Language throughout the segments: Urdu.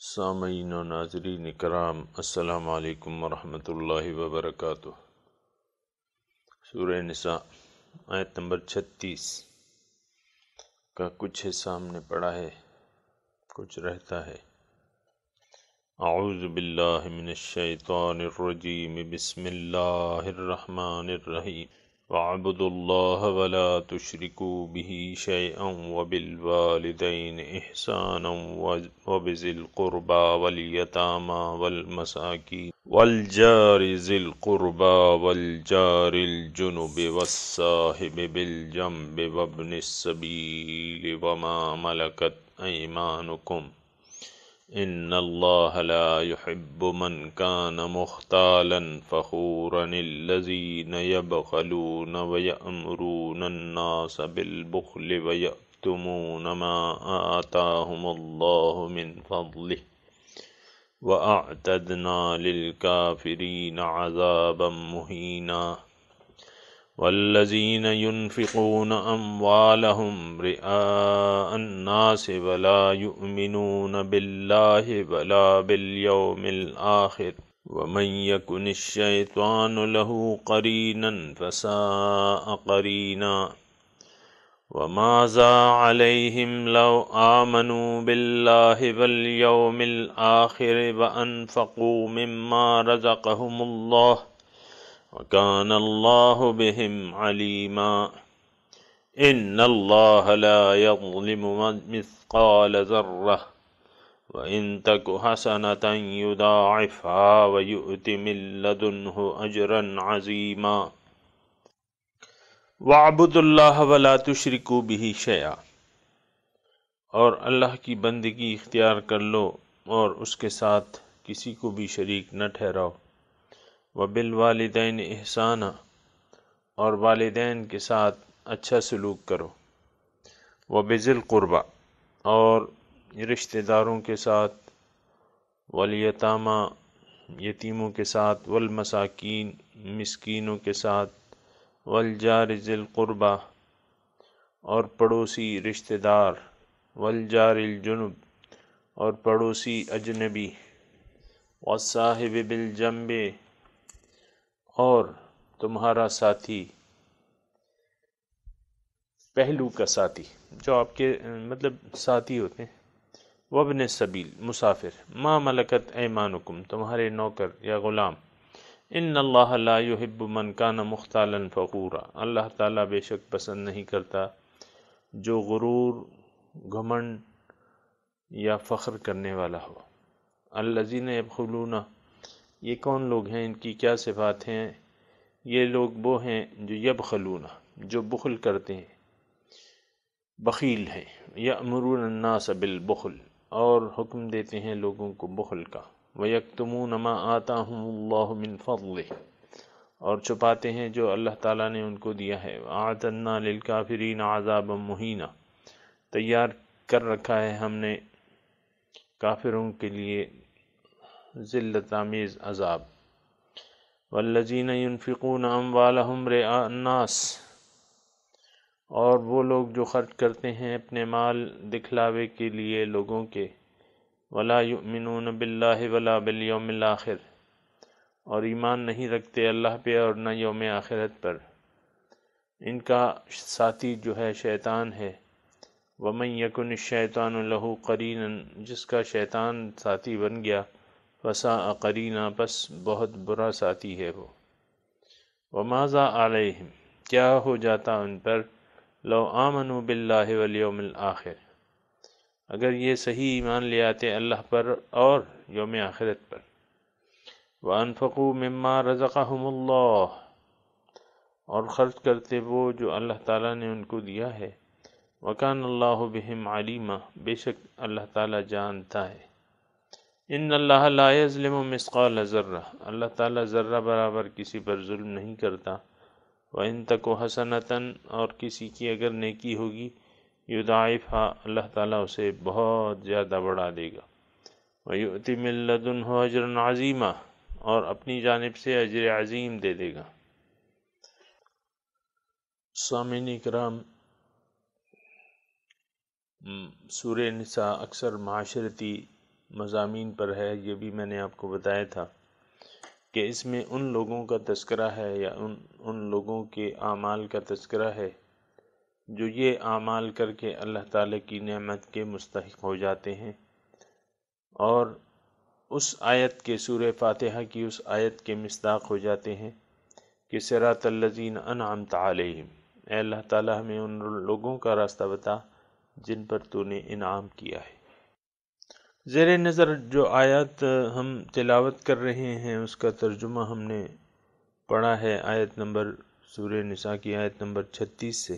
سامعین و ناظرین کرام، السلام علیکم ورحمۃ اللہ وبرکاتہ۔ سورہ نساء آیت نمبر 36 کا کچھ حصہ ہم نے پڑھا ہے، کچھ رہتا ہے۔ اعوذ باللہ من الشیطان الرجیم، بسم اللہ الرحمن الرحیم۔ وَاعْبُدُوا اللَّهَ وَلَا تُشْرِكُوا بِهِ شَيْئًا وَبِالْوَالِدَيْنِ إِحْسَانًا وَبِذِي الْقُرْبَى وَالْيَتَامَى وَالْمَسَاكِينِ وَالْجَارِ ذِي الْقُرْبَى وَالْجَارِ الْجُنُبِ وَالصَّاحِبِ بِالْجَنبِ وَابْنِ السَّبِيلِ وَمَا مَلَكَتْ أَيْمَانُكُمْ إِنَّ اللَّهَ لَا يُحِبُّ مَنْ كَانَ مُخْتَالًا فَخُورًا الَّذِينَ يَبْخَلُونَ وَيَأْمُرُونَ النَّاسَ بِالْبُخْلِ وَيَكْتُمُونَ مَا آتَاهُمُ اللَّهُ مِنْ فَضْلِهِ وَأَعْتَدْنَا لِلْكَافِرِينَ عَذَابًا مُهِينًا۔ والذین ينفقون اموالهم رئاء الناس ولا يؤمنون باللہ ولا بالیوم الآخر ومن یکن الشیطان له قرینا فساء قرینا وماذا علیہم لو آمنوا باللہ والیوم الآخر وانفقوا مما رزقهم اللہ وَكَانَ اللَّهُ بِهِمْ عَلِيمًا۔ إِنَّ اللَّهَ لَا يَظْلِمُ مِثْقَالَ ذَرَّةٍ وَإِن تَكُ حَسَنَةً يُضَاعِفْهَا وَيُؤْتِ مِن لَّدُنْهُ أَجْرًا عَظِيمًا۔ وَاعْبُدُوا اللَّهَ وَلَا تُشْرِكُوا بِهِ شَيْئًا، اور اللہ کی بندگی اختیار کر لو اور اس کے ساتھ کسی کو بھی شریک نہ ٹھہراؤ۔ وَبِالْوَالِدَيْنِ إِحْسَانًا، اور والدین کے ساتھ اچھا سلوک کرو۔ وَبِذِي الْقُرْبَى، اور رشتہ داروں کے ساتھ۔ وَالْيَتَامَى، یتیموں کے ساتھ۔ وَالْمَسَاكِينِ، مسکینوں کے ساتھ۔ وَالْجَارِ ذِي الْقُرْبَى، اور پڑوسی رشتہ دار۔ وَالْجَارِ الْجُنُبِ، اور پڑوسی اجنبی۔ وَالصَّاحِبِ بِالْجَنبِ، اور تمہارا ساتھی، پہلو کا ساتھی، جو آپ کے ساتھی ہوتے ہیں۔ وابن السبیل، مسافر۔ ما ملکت ایمانکم، تمہارے نوکر یا غلام۔ ان اللہ لا یحب من کان مختالا فخورا، اللہ تعالیٰ بے شک پسند نہیں کرتا جو غرور، گھمنڈ یا فخر کرنے والا ہو۔ الذین یبخلون، یہ کون لوگ ہیں، ان کی کیا صفات ہیں؟ یہ لوگ وہ ہیں جو یبخلون، جو بخل کرتے ہیں، بخیل ہیں۔ یأمرون الناس بالبخل، اور حکم دیتے ہیں لوگوں کو بخل کا۔ وَيَكْتُمُونَ مَا آتَاهُمُ اللَّهُ مِنْ فَضْلِهِ، اور چھپاتے ہیں جو اللہ تعالیٰ نے ان کو دیا ہے۔ وَأَعْتَدْنَا لِلْكَافِرِينَ عَذَابًا مُهِينًا، تیار کر رکھا ہے ہم نے کافروں کے لیے ذلت آمیز عذاب۔ والذین ينفقون اموالهم رئاء الناس، اور وہ لوگ جو خرچ کرتے ہیں اپنے مال دکھلاوے کے لیے لوگوں کے۔ ولا یؤمنون باللہ ولا بالیوم الآخر، اور ایمان نہیں رکھتے اللہ پہ اور نہ یوم آخرت پر۔ ان کا ساتھی جو ہے شیطان ہے۔ ومن یکن الشیطان له قرینا، جس کا شیطان ساتھی بن گیا۔ فساء قرینا، پس بہت برا ساتھی ہے وہ۔ وماذا علیہم، کیا ہو جاتا ان پر، لو آمنوا باللہ والیوم الآخر، اگر یہ صحیح ایمان لے آتے اللہ پر اور یوم آخرت پر۔ وانفقوا مما رزقهم اللہ، اور خرچ کرتے وہ جو اللہ تعالیٰ نے ان کو دیا ہے۔ وکان اللہ بہم علیما، بے شک اللہ تعالیٰ جانتا ہے۔ ان اللہ لا یظلم مثقال ذرہ، اللہ تعالیٰ ذرہ برابر کسی پر ظلم نہیں کرتا۔ وَإِن تَكُ حَسَنَةً، اور کسی کی اگر نیکی ہوگی، یضاعفها، اللہ تعالیٰ اسے بہت زیادہ بڑھا دے گا۔ وَيُؤْتِ مِن لَّدُنْهُ أَجْرًا عَظِيمًا، اور اپنی جانب سے اجر عظیم دے دے گا۔ سامعین کرام، سورہ نساء اکثر معاشرتی مضامین پر ہے، یہ بھی میں نے آپ کو بتایا تھا کہ اس میں ان لوگوں کا تذکرہ ہے یا ان لوگوں کے اعمال کا تذکرہ ہے جو یہ اعمال کر کے اللہ تعالیٰ کی نعمت کے مستحق ہو جاتے ہیں، اور اس آیت کے سورہ فاتحہ کی اس آیت کے مصداق ہو جاتے ہیں کہ صراط الذین انعمت علیہم، اے اللہ تعالیٰ ہمیں ان لوگوں کا راستہ بتا جن پر تو نے انعام کیا ہے۔ زیر نظر جو آیات ہم تلاوت کر رہے ہیں اس کا ترجمہ ہم نے پڑھا ہے آیت نمبر سورہ نساء کی آیت نمبر 36 سے۔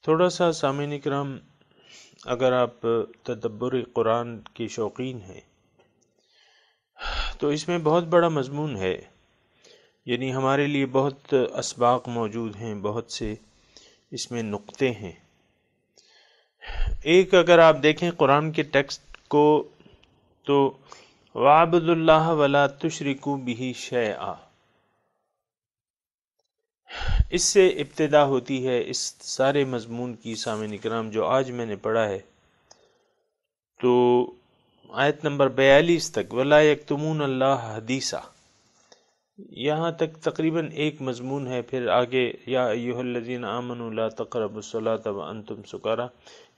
تھوڑا سا سامعین اکرام، اگر آپ تدبر قرآن کے شوقین ہیں تو اس میں بہت بڑا مضمون ہے، یعنی ہمارے لیے بہت اسباق موجود ہیں، بہت سے اس میں نقطے ہیں۔ ایک اگر آپ دیکھیں قرآن کے ٹیکسٹ کو تو وَاعْبُدُوا اللَّهَ وَلَا تُشْرِكُوا بِهِ شَيْئًا، اس سے ابتدا ہوتی ہے اس سارے مضمون کی سامعین کرام جو آج میں نے پڑھا ہے۔ تو آیت نمبر 42 تک وَلَا يَكْتُمُونَ اللَّهَ حَدِيثًا، یہاں تک تقریباً ایک مضمون ہے۔ پھر آگے یا ایھا الذین آمنوا لا تقربوا الصلاۃ وانتم سکارا،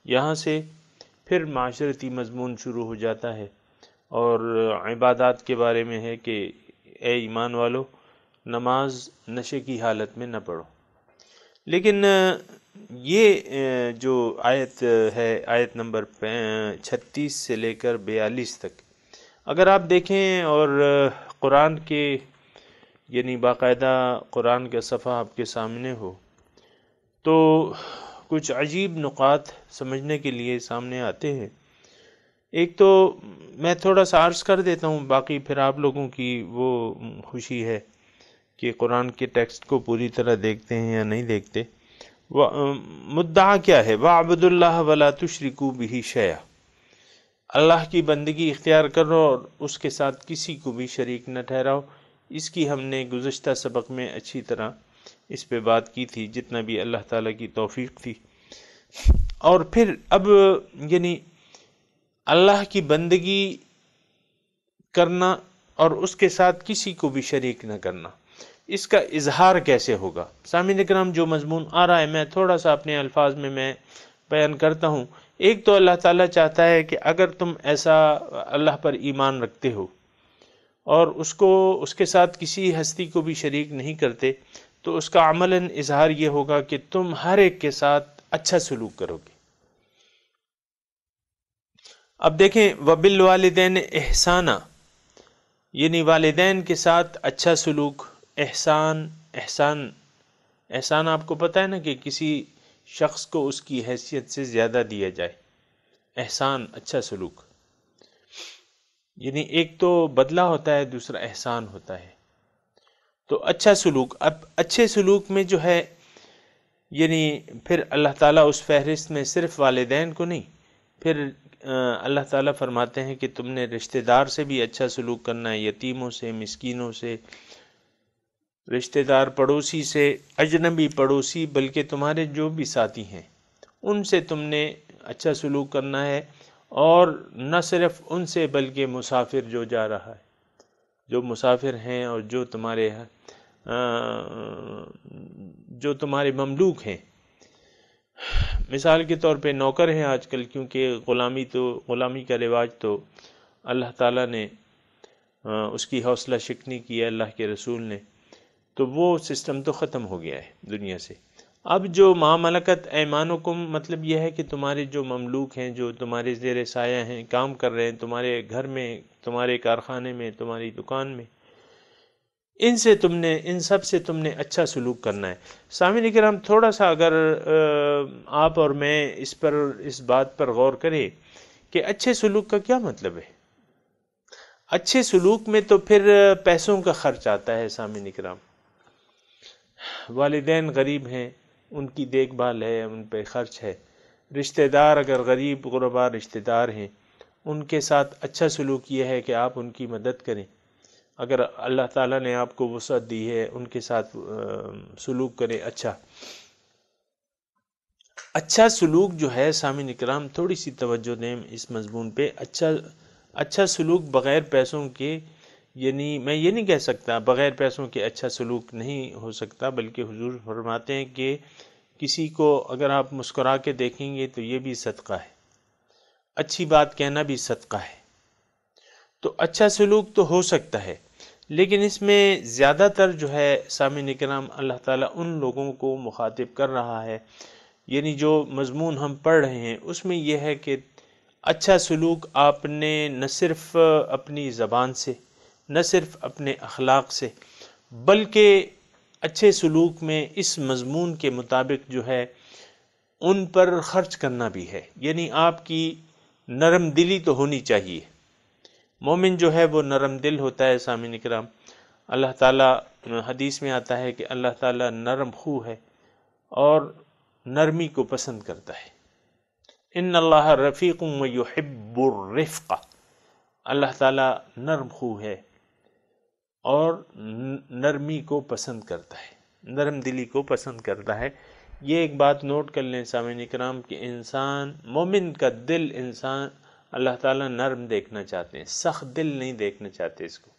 یہاں سے پھر معاشرتی مضمون شروع ہو جاتا ہے اور عبادات کے بارے میں ہے کہ اے ایمان والو نماز نشے کی حالت میں نہ پڑھو۔ لیکن یہ جو آیت ہے، آیت نمبر 36 سے لے کر 42 تک اگر آپ دیکھیں اور قرآن کے یعنی باقاعدہ قرآن کا صفحہ آپ کے سامنے ہو تو کچھ عجیب نقاط سمجھنے کے لیے سامنے آتے ہیں۔ ایک تو میں تھوڑا سا عرض کر دیتا ہوں، باقی پھر آپ لوگوں کی وہ خوشی ہے کہ قرآن کے ٹیکسٹ کو پوری طرح دیکھتے ہیں یا نہیں دیکھتے۔ مدعا کیا ہے؟ وَاعْبُدُوا اللَّهَ وَلَا تُشْرِكُوا بِهِ شَيْئًا، اللہ کی بندگی اختیار کرو اور اس کے ساتھ کسی کو بھی شریک نہ ٹھہراؤ۔ اس کی ہم نے گزشتہ سبق میں اچھی طرح اس پہ بات کی تھی، جتنا بھی اللہ تعالیٰ کی توفیق تھی۔ اور پھر اب یعنی اللہ کی بندگی کرنا اور اس کے ساتھ کسی کو بھی شریک نہ کرنا، اس کا اظہار کیسے ہوگا؟ سامعین کرام، جو مضمون آ رہا ہے میں تھوڑا سا اپنے الفاظ میں بیان کرتا ہوں۔ ایک تو اللہ تعالیٰ چاہتا ہے کہ اگر تم ایسا اللہ پر ایمان رکھتے ہو اور اس کے ساتھ کسی ہستی کو بھی شریک نہیں کرتے تو اس کا عملاً اظہار یہ ہوگا کہ تم ہر ایک کے ساتھ اچھا سلوک کرو گے۔ اب دیکھیں وَبِالْوَالِدَيْنِ إِحْسَانًا، یعنی والدین کے ساتھ اچھا سلوک، احسان آپ کو پتہ ہے نا کہ کسی شخص کو اس کی حیثیت سے زیادہ دیا جائے، احسان اچھا سلوک، یعنی ایک تو بدلہ ہوتا ہے، دوسرا احسان ہوتا ہے۔ تو اچھا سلوک، اب اچھے سلوک میں جو ہے یعنی پھر اللہ تعالیٰ اس فہرست میں صرف والدین کو نہیں، پھر اللہ تعالیٰ فرماتے ہیں کہ تم نے رشتہ دار سے بھی اچھا سلوک کرنا ہے، یتیموں سے، مسکینوں سے، رشتہ دار پڑوسی سے، اجنبی پڑوسی، بلکہ تمہارے جو بھی ساتھی ہیں ان سے تم نے اچھا سلوک کرنا ہے۔ اور نہ صرف ان سے بلکہ مسافر جو جا رہا ہے، جو مسافر ہیں اور جو تمہارے مملوک ہیں، مثال کے طور پہ نوکر ہیں آج کل، کیونکہ غلامی کا رواج تو اللہ تعالیٰ نے اس کی حوصلہ شکنی کی ہے اللہ کے رسول نے، تو وہ سسٹم تو ختم ہو گیا ہے دنیا سے۔ اب جو ما ملکت ایمانکم، مطلب یہ ہے کہ تمہارے جو مملوک ہیں، جو تمہارے زیر سایہ ہیں، کام کر رہے ہیں تمہارے گھر میں، تمہارے کارخانے میں، تمہاری دکان میں، ان سب سے تم نے اچھا سلوک کرنا ہے۔ سامعین کرام، تھوڑا سا اگر آپ اور میں اس بات پر غور کریں کہ اچھے سلوک کا کیا مطلب ہے۔ اچھے سلوک میں تو پھر پیسوں کا خرچ آتا ہے سامعین کرام، والدین غریب ہیں ان کی دیکھ بھال ہے، ان پہ خرچ ہے، رشتہ دار اگر غریب غربا رشتہ دار ہیں ان کے ساتھ اچھا سلوک یہ ہے کہ آپ ان کی مدد کریں، اگر اللہ تعالیٰ نے آپ کو وسعت دی ہے ان کے ساتھ سلوک کریں۔ اچھا سلوک جو ہے سامعین اکرام، تھوڑی سی توجہ دیں اس مضمون پہ۔ اچھا سلوک بغیر پیسوں کے، یعنی میں یہ نہیں کہہ سکتا بغیر پیسوں کے اچھا سلوک نہیں ہو سکتا، بلکہ حضور فرماتے ہیں کہ کسی کو اگر آپ مسکرا کے دیکھیں گے تو یہ بھی صدقہ ہے، اچھی بات کہنا بھی صدقہ ہے۔ تو اچھا سلوک تو ہو سکتا ہے، لیکن اس میں زیادہ تر جو ہے سامعین کرام اللہ تعالیٰ ان لوگوں کو مخاطب کر رہا ہے، یعنی جو مضمون ہم پڑھ رہے ہیں اس میں یہ ہے کہ اچھا سلوک آپ نے نہ صرف اپنی زبان سے، نہ صرف اپنے اخلاق سے، بلکہ اچھے سلوک میں اس مضمون کے مطابق جو ہے ان پر خرچ کرنا بھی ہے، یعنی آپ کی نرم دلی تو ہونی چاہیے۔ مومن جو ہے وہ نرم دل ہوتا ہے سامعین کرام۔ اللہ تعالیٰ حدیث میں آتا ہے کہ اللہ تعالیٰ نرم خو ہے اور نرمی کو پسند کرتا ہے۔ ان اللہ رفیق ویحب الرفق، اللہ تعالیٰ نرم خو ہے اور نرمی کو پسند کرتا ہے، نرم دلی کو پسند کرتا ہے۔ یہ ایک بات نوٹ کر لیں سامعین کرام کہ انسان مومن کا دل انسان اللہ تعالیٰ نرم دیکھنا چاہتے ہیں، سخت دل نہیں دیکھنا چاہتے اس کو۔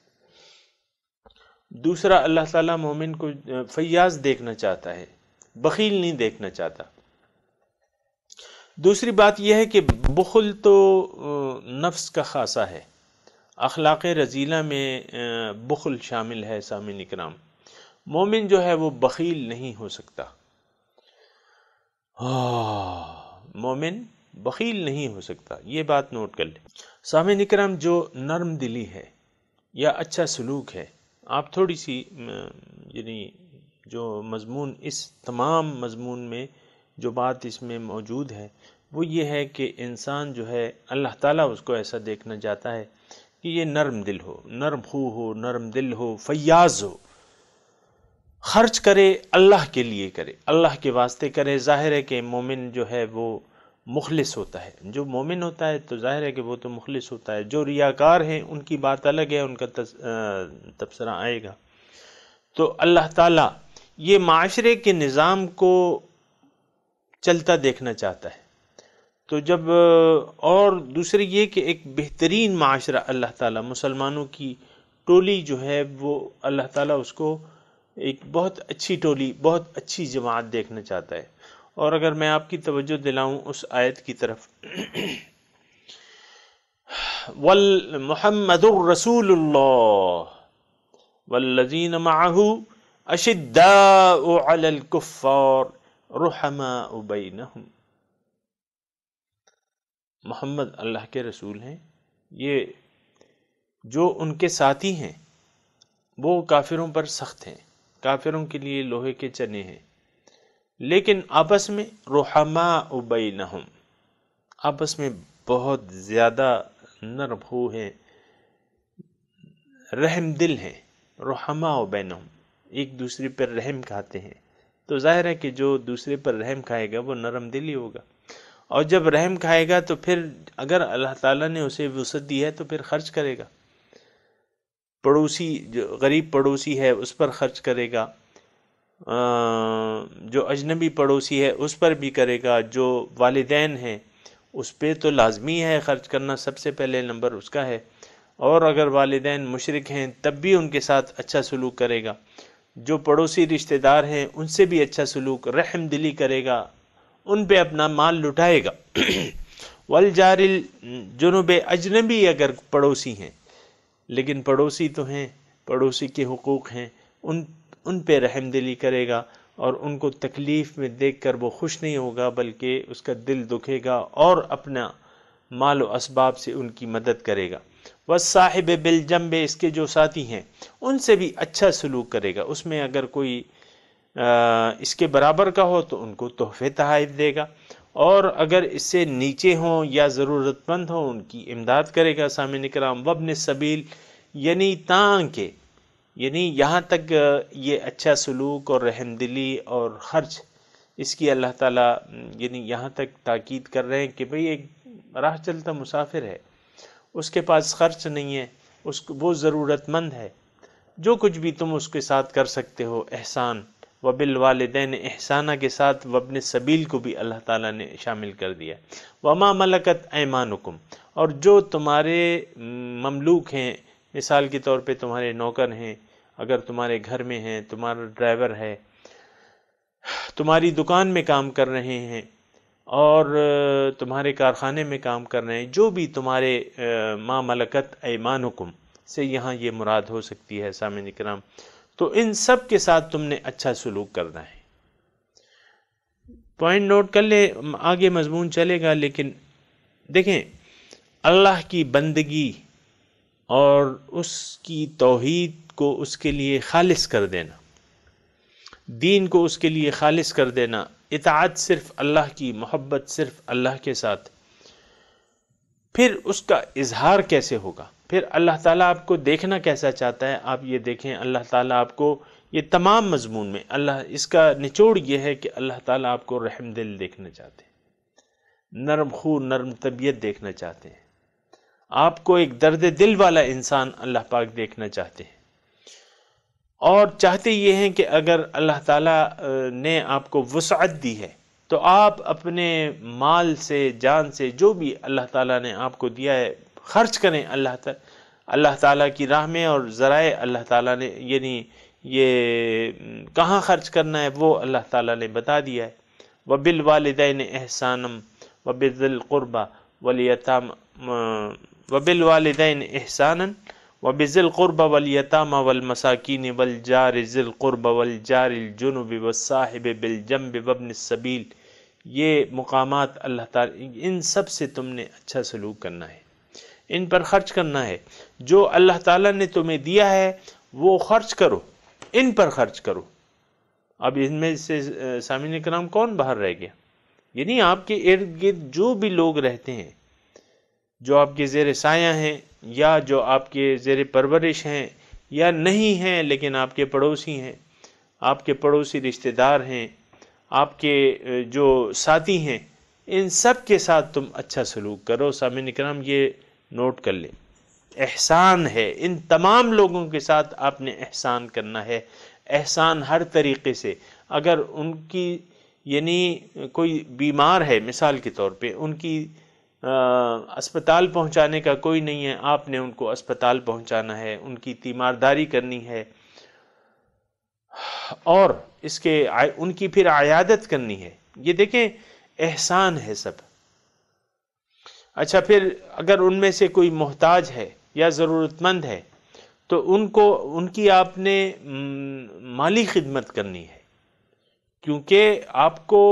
دوسرا، اللہ تعالیٰ مومن کو فیاض دیکھنا چاہتا ہے، بخیل نہیں دیکھنا چاہتا۔ دوسری بات یہ ہے کہ بخل تو نفس کا خاصہ ہے، اخلاق رذیلہ میں بخل شامل ہے سامعین کرام۔ مومن جو ہے وہ بخیل نہیں ہو سکتا، مومن بخیل نہیں ہو سکتا، یہ بات نوٹ کر لیں سامعین کرام۔ جو نرم دلی ہے یا اچھا سلوک ہے، آپ تھوڑی سی یعنی جو مضمون اس تمام مضمون میں جو بات اس میں موجود ہے وہ یہ ہے کہ انسان جو ہے اللہ تعالیٰ اس کو ایسا دیکھنا چاہتا ہے کہ یہ نرم دل ہو، نرم خو ہو، نرم دل ہو، فیاض ہو، خرچ کرے اللہ کے لیے کرے، اللہ کے واسطے کرے۔ ظاہر ہے کہ مومن جو ہے وہ مخلص ہوتا ہے، جو مومن ہوتا ہے تو ظاہر ہے کہ وہ تو مخلص ہوتا ہے۔ جو ریاکار ہیں ان کی بات الگ ہے، ان کا تبصرہ آئے گا۔ تو اللہ تعالیٰ یہ معاشرے کے نظام کو چلتا دیکھنا چاہتا ہے، تو جب اور دوسری یہ کہ ایک بہترین معاشرہ اللہ تعالیٰ، مسلمانوں کی ٹولی جو ہے وہ اللہ تعالیٰ اس کو ایک بہت اچھی ٹولی، بہت اچھی جماعت دیکھنا چاہتا ہے۔ اور اگر میں آپ کی توجہ دلاؤں اس آیت کی طرف، وَمُحَمَّدٌ رَّسُولُ اللَّهِ وَالَّذِينَ مَعَهُ أَشِدَّاءُ عَلَى الْكُفَّارِ رُحَمَاءُ بَيْنَهُمْ۔ محمد اللہ کے رسول ہیں، یہ جو ان کے ساتھی ہیں وہ کافروں پر سخت ہیں، کافروں کے لیے لوہے کے چنے ہیں، لیکن آپس میں رحماء بینہم، آپس میں بہت زیادہ نرم خو ہیں، رحم دل ہیں، رحماء بینہم، ایک دوسرے پر رحم کھاتے ہیں۔ تو ظاہر ہے کہ جو دوسرے پر رحم کھائے گا وہ نرم دل ہی ہوگا، اور جب رحم کھائے گا تو پھر اگر اللہ تعالیٰ نے اسے وسعت دی ہے تو پھر خرچ کرے گا، پڑوسی جو غریب پڑوسی ہے اس پر خرچ کرے گا، جو اجنبی پڑوسی ہے اس پر بھی کرے گا، جو والدین ہیں اس پہ تو لازمی ہے خرچ کرنا، سب سے پہلے نمبر اس کا ہے، اور اگر والدین مشرک ہیں تب بھی ان کے ساتھ اچھا سلوک کرے گا، جو پڑوسی رشتہ دار ہیں ان سے بھی اچھا سلوک، رحم دلی کرے گا، ان پہ اپنا مال لٹائے گا۔ والجار الجنب، اجنبی اگر پڑوسی ہیں لیکن پڑوسی تو ہیں، پڑوسی کے حقوق ہیں، ان پہ رحم دلی کرے گا، اور ان کو تکلیف میں دیکھ کر وہ خوش نہیں ہوگا بلکہ اس کا دل دکھے گا اور اپنا مال و اسباب سے ان کی مدد کرے گا۔ والصاحب بالجنب، اس کے جو ساتھی ہیں ان سے بھی اچھا سلوک کرے گا، اس میں اگر کوئی اس کے برابر کا ہو تو ان کو تحفے تحائف دے گا، اور اگر اس سے نیچے ہوں یا ضرورت مند ہوں ان کی امداد کرے گا۔ سامعین کرام، وابن السبیل، یعنی تاکہ یعنی یہاں تک یہ اچھا سلوک اور رحم دلی اور خرچ، اس کی اللہ تعالیٰ یعنی یہاں تک تاکید کر رہے ہیں کہ بھئی ایک راہ چلتا مسافر ہے، اس کے پاس خرچ نہیں ہے، وہ ضرورت مند ہے، جو کچھ بھی تم اس کے ساتھ کر سکتے ہو احسان، وبالوالدین احسانہ کے ساتھ وابن السبیل کو بھی اللہ تعالیٰ نے شامل کر دیا۔ وما ملکت ایمانکم، اور جو تمہارے مملوک ہیں، مثال کے طور پہ تمہارے نوکر ہیں، اگر تمہارے گھر میں ہیں، تمہارا ڈرائیور ہے، تمہاری دکان میں کام کر رہے ہیں، اور تمہارے کارخانے میں کام کر رہے ہیں، جو بھی تمہارے ما ملکت ایمانکم سے یہاں یہ مراد ہو سکتی ہے سامعین کرام، تو ان سب کے ساتھ تم نے اچھا سلوک کرنا ہے۔ پوائنٹ نوٹ کر لے، آگے مضمون چلے گا، لیکن دیکھیں اللہ کی بندگی اور اس کی توحید کو اس کے لیے خالص کر دینا، دین کو اس کے لیے خالص کر دینا، اطاعت صرف اللہ کی، محبت صرف اللہ کے ساتھ، پھر اس کا اظہار کیسے ہوگا؟ پھر اللہ تعالیٰ آپ کو دیکھنا کیسا چاہتا ہے؟ آپ یہ دیکھیں، اللہ تعالیٰ آپ کو یہ تمام مضمون میں اس کا نچوڑ یہ ہے کہ اللہ تعالیٰ آپ کو رحم دل دیکھنا چاہتے ہیں، نرم خو نرم طبیعت دیکھنا چاہتے ہیں، آپ کو ایک درد دل والا انسان اللہ پاک دیکھنا چاہتے ہیں، اور چاہتے یہ ہیں کہ اگر اللہ تعالیٰ نے آپ کو وسعت دی ہے تو آپ اپنے مال سے، جان سے، جو بھی اللہ تعالیٰ نے آپ کو دیا ہے خرچ کریں اللہ تعالیٰ کی راہ میں، اور ذرائع اللہ تعالیٰ نے یعنی یہ کہاں خرچ کرنا ہے وہ اللہ تعالیٰ نے بتا دیا ہے۔ وَبِالْوَالِدَيْنِ إِحْسَانًا وَبِذِي الْقُرْبَى وَالْيَتَامَى وَبِالْوَالِدَيْنِ إِحْسَانًا وَبِذِي الْقُرْبَى وَالْيَتَامَى وَالْمَسَاكِينِ وَالْجَارِ ذِي الْقُرْبَى وَالْجَارِ الْجُنُبِ وَالصَّاحِبِ بِالْجَنبِ وَابْنِ السَّبِيلِ، یہ مقامات اللہ تعالیٰ، ان سب سے تم نے اچھا سلوک کرنا ہے، ان پر خرچ کرنا ہے، جو اللہ تعالیٰ نے تمہیں دیا ہے وہ خرچ کرو، ان پر خرچ کرو۔ اب ان میں سے سامعین کرام کون باہر رہ گیا؟ یعنی آپ کے ارد گرد جو بھی لوگ رہتے ہیں، جو آپ کے زیر سایہ ہیں، یا جو آپ کے زیر پرورش ہیں، یا نہیں ہیں لیکن آپ کے پڑوسی ہیں، آپ کے پڑوسی رشتہ دار ہیں، آپ کے جو ساتھی ہیں، ان سب کے ساتھ تم اچھا سلوک کرو۔ سامعین کرام یہ نوٹ کر لیں، احسان ہے، ان تمام لوگوں کے ساتھ آپ نے احسان کرنا ہے، احسان ہر طریقے سے۔ اگر ان کی یعنی کوئی بیمار ہے مثال کے طور پہ، ان کی اسپتال پہنچانے کا کوئی نہیں ہے، آپ نے ان کو اسپتال پہنچانا ہے، ان کی تیمارداری کرنی ہے، اور ان کی پھر عیادت کرنی ہے۔ یہ دیکھیں احسان ہے سب۔ اچھا، پھر اگر ان میں سے کوئی محتاج ہے یا ضرورت مند ہے تو ان کی آپ نے مالی خدمت کرنی ہے، کیونکہ آپ کو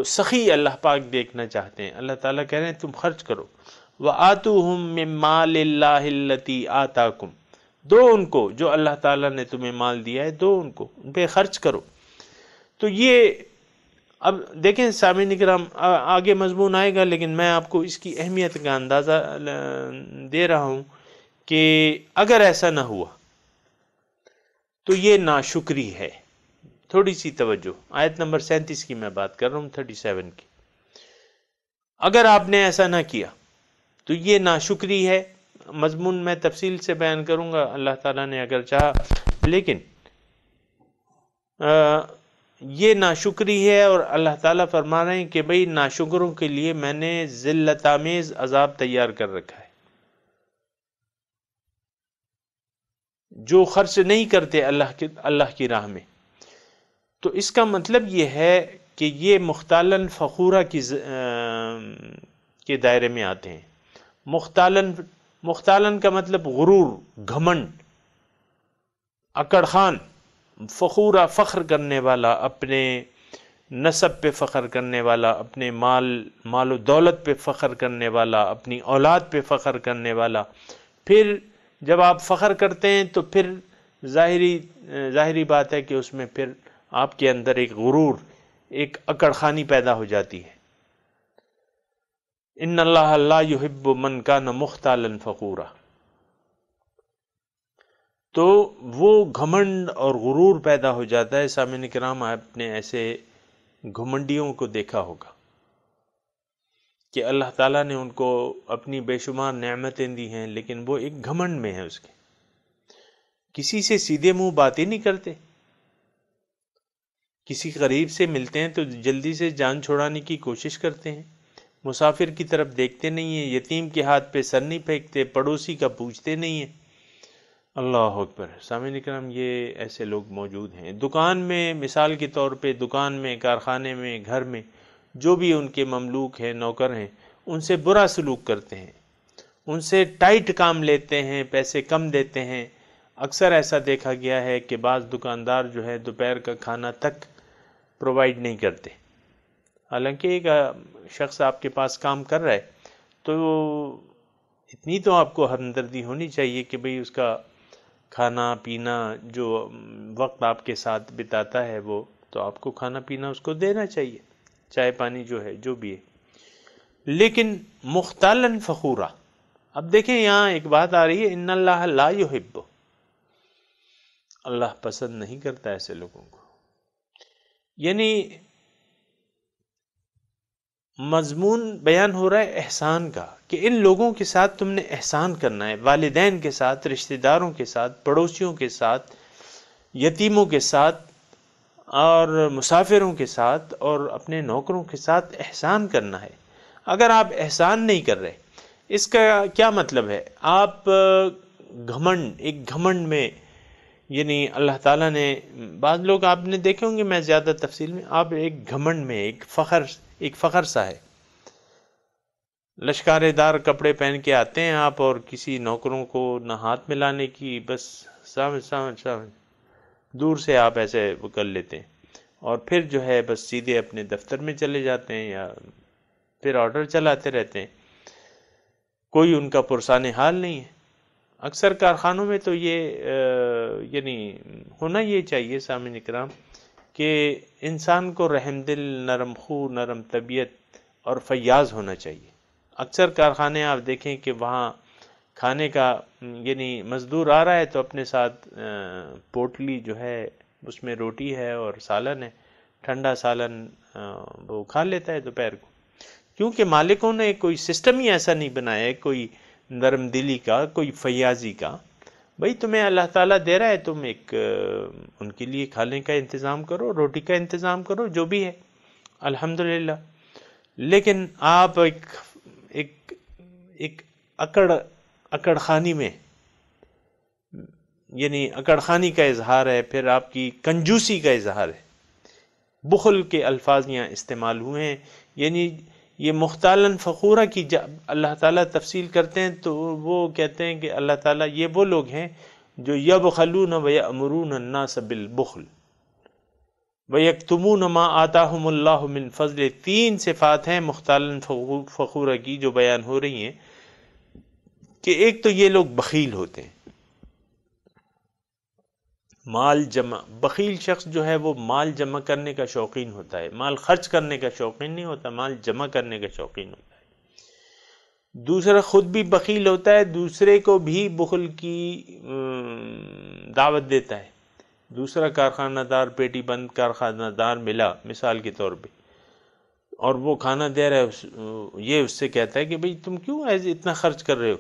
سخی اللہ پاک دیکھنا چاہتے ہیں۔ اللہ تعالیٰ کہہ رہے ہیں تم خرچ کرو، وَآتُوهُم مِّن مَّالِ اللَّهِ الَّتِي آتَاكُمْ، دو ان کو جو اللہ تعالیٰ نے تمہیں مال دیا ہے، دو ان کو، ان پہ خرچ کرو۔ تو یہ اب دیکھیں سامعین کرام، آگے مضمون آئے گا، لیکن میں آپ کو اس کی اہمیت کا اندازہ دے رہا ہوں کہ اگر ایسا نہ ہوا تو یہ ناشکری ہے۔ تھوڑی سی توجہ، آیت نمبر 37 کی میں بات کر رہا ہوں، 37 کی۔ اگر آپ نے ایسا نہ کیا تو یہ ناشکری ہے۔ مضمون میں تفصیل سے بیان کروں گا اللہ تعالیٰ نے اگر چاہا، لیکن یہ ناشکری ہے، اور اللہ تعالیٰ فرما رہے ہیں کہ بھئی ناشکروں کے لیے میں نے ذلت آمیز عذاب تیار کر رکھا ہے۔ جو خرچ نہیں کرتے اللہ کی راہ میں، تو اس کا مطلب یہ ہے کہ یہ مختالن فخورہ کے دائرے میں آتے ہیں۔ مختالن کا مطلب غرور، گھمنڈ، اکڑ خان، فخورہ فخر کرنے والا، اپنے نسب پہ فخر کرنے والا، اپنے مال و دولت پہ فخر کرنے والا، اپنی اولاد پہ فخر کرنے والا۔ پھر جب آپ فخر کرتے ہیں تو پھر ظاہری بات ہے کہ اس میں پھر آپ کے اندر ایک غرور، ایک اکڑ خانی پیدا ہو جاتی ہے۔ ان اللہ لا یحب من کان مختالا فخورا، تو وہ گھمنڈ اور غرور پیدا ہو جاتا ہے۔ سامعین کرام آپ نے ایسے گھمنڈیوں کو دیکھا ہوگا کہ اللہ تعالیٰ نے ان کو اپنی بے شمار نعمتیں دی ہیں، لیکن وہ ایک گھمنڈ میں ہے، اس کے کسی سے سیدھے منہ بات ہی نہیں کرتے، کسی غریب سے ملتے ہیں تو جلدی سے جان چھڑانے کی کوشش کرتے ہیں، مسافر کی طرف دیکھتے نہیں ہیں، یتیم کے ہاتھ پہ سر نہیں پھینکتے، پڑوسی کا پوچھتے نہیں ہیں۔ اللہ اکبر! سامعین کرام، یہ ایسے لوگ موجود ہیں۔ دکان میں، مثال کے طور پہ دکان میں، کارخانے میں، گھر میں، جو بھی ان کے مملوک ہیں، نوکر ہیں، ان سے برا سلوک کرتے ہیں، ان سے ٹائٹ کام لیتے ہیں، پیسے کم دیتے ہیں۔ اکثر ایسا دیکھا گیا ہے کہ بعض دکاندار جو ہے دوپہر کا کھانا تک پرووائڈ نہیں کرتے، حالانکہ ایک شخص آپ کے پاس کام کر رہا ہے تو اتنی تو آپ کو ہمدردی ہونی چاہیے کہ بھئی اس کا کھانا پینا جو وقت آپ کے ساتھ بتاتا ہے وہ تو آپ کو کھانا پینا اس کو دینا چاہیے، چائے پانی جو ہے جو بھی ہے۔ لیکن مختالاً فخورا، اب دیکھیں یہاں ایک بات آ رہی ہے، ان اللہ لا یحب، اللہ پسند نہیں کرتا ایسے لوگوں کو۔ یعنی مضمون بیان ہو رہا ہے احسان کا، کہ ان لوگوں کے ساتھ تم نے احسان کرنا ہے، والدین کے ساتھ، رشتہ داروں کے ساتھ، پڑوسیوں کے ساتھ، یتیموں کے ساتھ، اور مسافروں کے ساتھ، اور اپنے نوکروں کے ساتھ احسان کرنا ہے۔ اگر آپ احسان نہیں کر رہے، اس کا کیا مطلب ہے؟ آپ ایک گھمنڈ میں، یعنی اللہ تعالیٰ نے، بعض لوگ آپ نے دیکھے ہوں گے، میں زیادہ تفصیل میں، آپ ایک گھمنڈ میں، ایک فخر سا ہے، لشکارے دار کپڑے پہن کے آتے ہیں آپ، اور کسی نوکروں کو نہ ہاتھ ملانے کی، بس سامنے دور سے آپ ایسے وہ کر لیتے ہیں، اور پھر جو ہے بس سیدھے اپنے دفتر میں چلے جاتے ہیں، یا پھر آرڈر چلاتے رہتے ہیں، کوئی ان کا پرسان حال نہیں ہے۔ اکثر کارخانوں میں تو یہ یعنی ہونا یہ چاہیے سامعین اکرام کہ انسان کو رحم دل، نرم خو، نرم طبیعت اور فیاض ہونا چاہیے۔ اکثر کارخانے آپ دیکھیں کہ وہاں کھانے کا، یعنی مزدور آ رہا ہے تو اپنے ساتھ پوٹلی جو ہے اس میں روٹی ہے اور سالن ہے، ٹھنڈا سالن وہ کھا لیتا ہے دوپہر کو، کیونکہ مالکوں نے کوئی سسٹم ہی ایسا نہیں بنایا ہے، کوئی نرم دلی کا، کوئی فیاضی کا۔ بھئی تمہیں اللہ تعالیٰ دے رہا ہے، تم ایک ان کے لیے کھانے کا انتظام کرو، روٹی کا انتظام کرو، جو بھی ہے الحمدللہ۔ لیکن آپ ایک اکڑ خانی میں، یعنی اکڑ خانی کا اظہار ہے، پھر آپ کی کنجوسی کا اظہار ہے، بخل کے الفاظ یہاں استعمال ہوئے ہیں۔ یعنی یہ مختالاً فخورہ کی اللہ تعالیٰ تفصیل کرتے ہیں تو وہ کہتے ہیں کہ اللہ تعالیٰ یہ وہ لوگ ہیں جو یبخلون ویأمرون الناس بالبخل ویکتمون ما آتاہم اللہ من فضل۔ 3 صفات ہیں مختالاً فخورہ کی جو بیان ہو رہی ہیں، کہ ایک تو یہ لوگ بخیل ہوتے ہیں، مال جمع، بخیل شخص جو ہے وہ مال جمع کرنے کا شوقین ہوتا ہے، مال خرچ کرنے کا شوقین نہیں ہوتا، مال جمع کرنے کا شوقین ہوتا ہے۔ دوسرا خود بھی بخیل ہوتا ہے، دوسرے کو بھی بخل کی دعوت دیتا ہے۔ دوسرا کارخانہ دار، پیٹی بند کارخانہ دار ملا مثال کے طور پہ، اور وہ کھانا دے رہا ہے، یہ اس سے کہتا ہے کہ بھئی تم کیوں ایسے اتنا خرچ کر رہے ہو،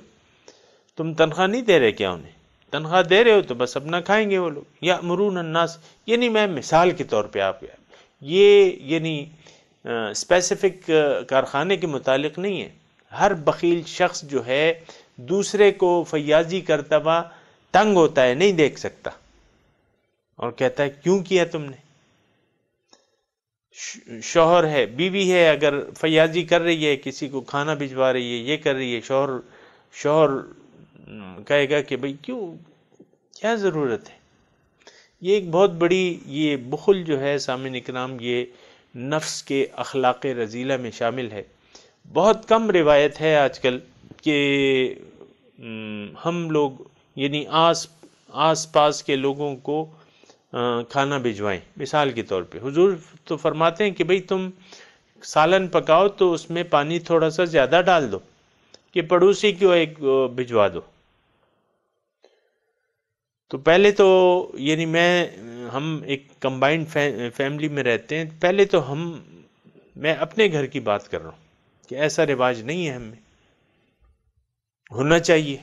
تم تنخواہ نہیں دے رہے کیا انہیں؟ تنخواہ دے رہے ہو تو بس اپنا کھائیں گے وہ لوگ۔ یأمرون الناس، یعنی میں مثال کے طور پہ آپ یہ یعنی اسپیسیفک کارخانے کے متعلق نہیں ہے، ہر بخیل شخص جو ہے دوسرے کو فیاضی کرتا ہوا تنگ ہوتا ہے، نہیں دیکھ سکتا، اور کہتا ہے کیوں کیا تم نے؟ شوہر ہے، بیوی ہے، اگر فیاضی کر رہی ہے، کسی کو کھانا بھجوا رہی ہے، یہ کر رہی ہے، شوہر کہے گا کہ بھئی کیا ضرورت ہے؟ یہ ایک بہت بڑی، یہ بخل جو ہے سامعین اکرام، یہ نفس کے اخلاق رذیلہ میں شامل ہے۔ بہت کم روایت ہے آج کل کہ ہم لوگ یعنی آس پاس کے لوگوں کو کھانا بھجوائیں۔ مثال کے طور پہ حضور تو فرماتے ہیں کہ بھئی تم سالن پکاؤ تو اس میں پانی تھوڑا سا زیادہ ڈال دو، کہ پڑوسی کو ایک بھجوا دو۔ تو پہلے تو یعنی ہم ایک کمبائنڈ فیملی میں رہتے ہیں، پہلے تو میں اپنے گھر کی بات کر رہا ہوں کہ ایسا رواج نہیں ہے، ہمیں ہونا چاہیے،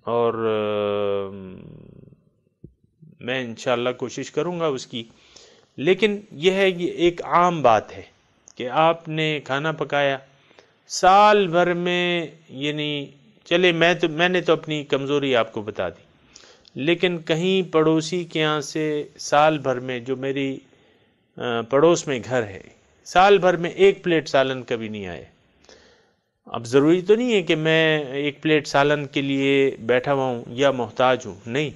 اور میں انشاءاللہ کوشش کروں گا اس کی۔ لیکن یہ ہے کہ ایک عام بات ہے کہ آپ نے کھانا پکایا، سال بھر میں، یعنی چلے میں نے تو اپنی کمزوری آپ کو بتا دی، لیکن کہیں پڑوسی کے یہاں سے سال بھر میں، جو میری پڑوس میں گھر ہے، سال بھر میں 1 پلیٹ سالن کبھی نہیں آئے۔ اب ضروری تو نہیں ہے کہ میں 1 پلیٹ سالن کے لیے بیٹھا ہوا ہوں یا محتاج ہوں، نہیں،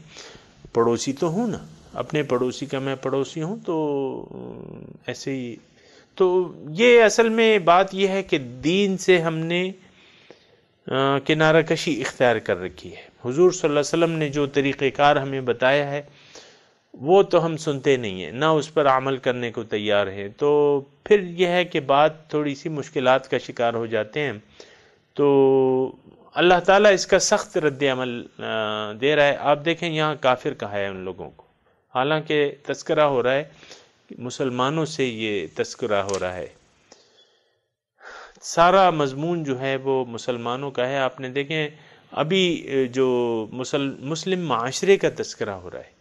پڑوسی تو ہوں نا، اپنے پڑوسی کا میں پڑوسی ہوں، تو ایسے ہی۔ تو یہ اصل میں بات یہ ہے کہ دین سے ہم نے کنارہ کشی اختیار کر رکھی ہے۔ حضور صلی اللہ علیہ وسلم نے جو طریقہ کار ہمیں بتایا ہے وہ تو ہم سنتے نہیں ہیں، نہ اس پر عمل کرنے کو تیار ہیں، تو پھر یہ ہے کہ بات تھوڑی سی مشکلات کا شکار ہو جاتے ہیں۔ تو اللہ تعالیٰ اس کا سخت رد عمل دے رہا ہے۔ آپ دیکھیں یہاں کافر کہا ہے ان لوگوں کو، حالانکہ تذکرہ ہو رہا ہے، مسلمانوں سے یہ تذکرہ ہو رہا ہے، سارا مضمون جو ہے وہ مسلمانوں کا ہے۔ آپ نے دیکھیں ابھی جو مسلم معاشرے کا تذکرہ ہو رہا ہے،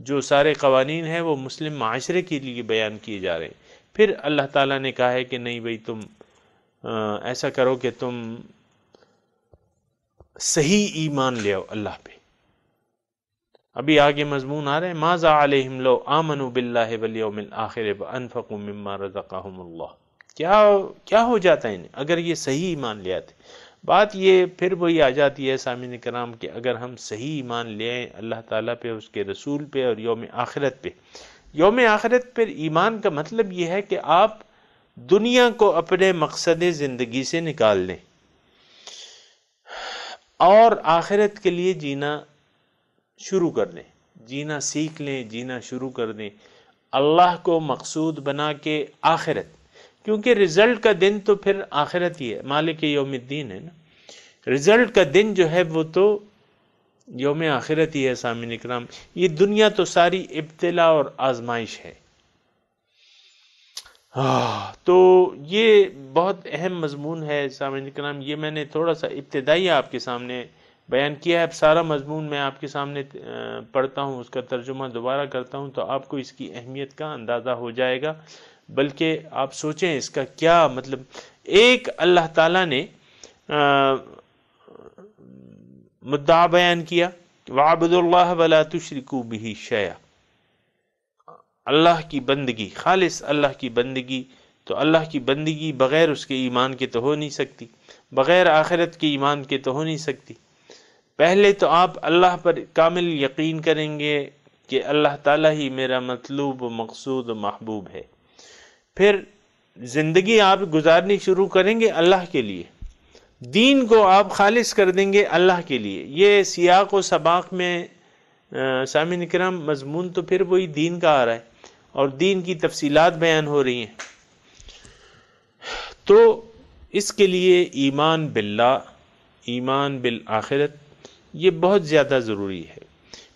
جو سارے قوانین ہیں وہ مسلم معاشرے کے لیے بیان کیے جا رہے ہیں۔ پھر اللہ تعالیٰ نے کہا ہے کہ نہیں بھئی، تم ایسا کرو کہ تم صحیح ایمان لے آؤ اللہ پہ۔ ابھی آگے مضمون آ رہے ہیں، ماذا علیہم لو آمنوا باللہ والیوم الآخر وانفقوا مما رزقہم اللہ۔ کیا ہو جاتا ہے انہیں اگر یہ صحیح ایمان لے آتے؟ بات یہ پھر وہی آ جاتی ہے سامعین کرام کہ اگر ہم صحیح ایمان لے آئیں اللہ تعالیٰ پہ، اس کے رسول پہ اور یوم آخرت پہ۔ یوم آخرت پر ایمان کا مطلب یہ ہے کہ آپ دنیا کو اپنے مقصد زندگی سے نکال دیں اور آخرت کے لیے جینا شروع کر دیں، جینا سیکھ لیں، جینا شروع کر دیں، اللہ کو مقصود بنا کے آخرت، کیونکہ رزلٹ کا دن تو پھر آخرت ہی ہے، مالک یوم الدین ہے نا، رزلٹ کا دن جو ہے وہ تو یوم آخرت ہی ہے سامعین اکرام۔ یہ دنیا تو ساری ابتلا اور آزمائش ہے۔ تو یہ بہت اہم مضمون ہے سامعین اکرام، یہ میں نے تھوڑا سا ابتدائی آپ کے سامنے بیان کیا ہے۔ اب سارا مضمون میں آپ کے سامنے پڑھتا ہوں، اس کا ترجمہ دوبارہ کرتا ہوں تو آپ کو اس کی اہمیت کا اندازہ ہو جائے گا، بلکہ آپ سوچیں اس کا کیا مطلب۔ ایک اللہ تعالیٰ نے مدعا بیان کیا، وَاعْبُدُوا اللَّهَ وَلَا تُشْرِكُوا بِهِ شَيْئًا، اللہ کی بندگی، خالص اللہ کی بندگی۔ تو اللہ کی بندگی بغیر اس کے ایمان کے تو ہو نہیں سکتی، بغیر آخرت کے ایمان کے تو ہو نہیں سکتی۔ پہلے تو آپ اللہ پر کامل یقین کریں گے کہ اللہ تعالیٰ ہی میرا مطلوب و مقصود و محبوب ہے، پھر زندگی آپ گزارنی شروع کریں گے اللہ کے لیے، دین کو آپ خالص کر دیں گے اللہ کے لیے۔ یہ سیاق و سباق میں سامعین کرام مضمون تو پھر وہی دین کا آ رہا ہے اور دین کی تفصیلات بیان ہو رہی ہیں۔ تو اس کے لیے ایمان باللہ، ایمان بالآخرت، یہ بہت زیادہ ضروری ہے۔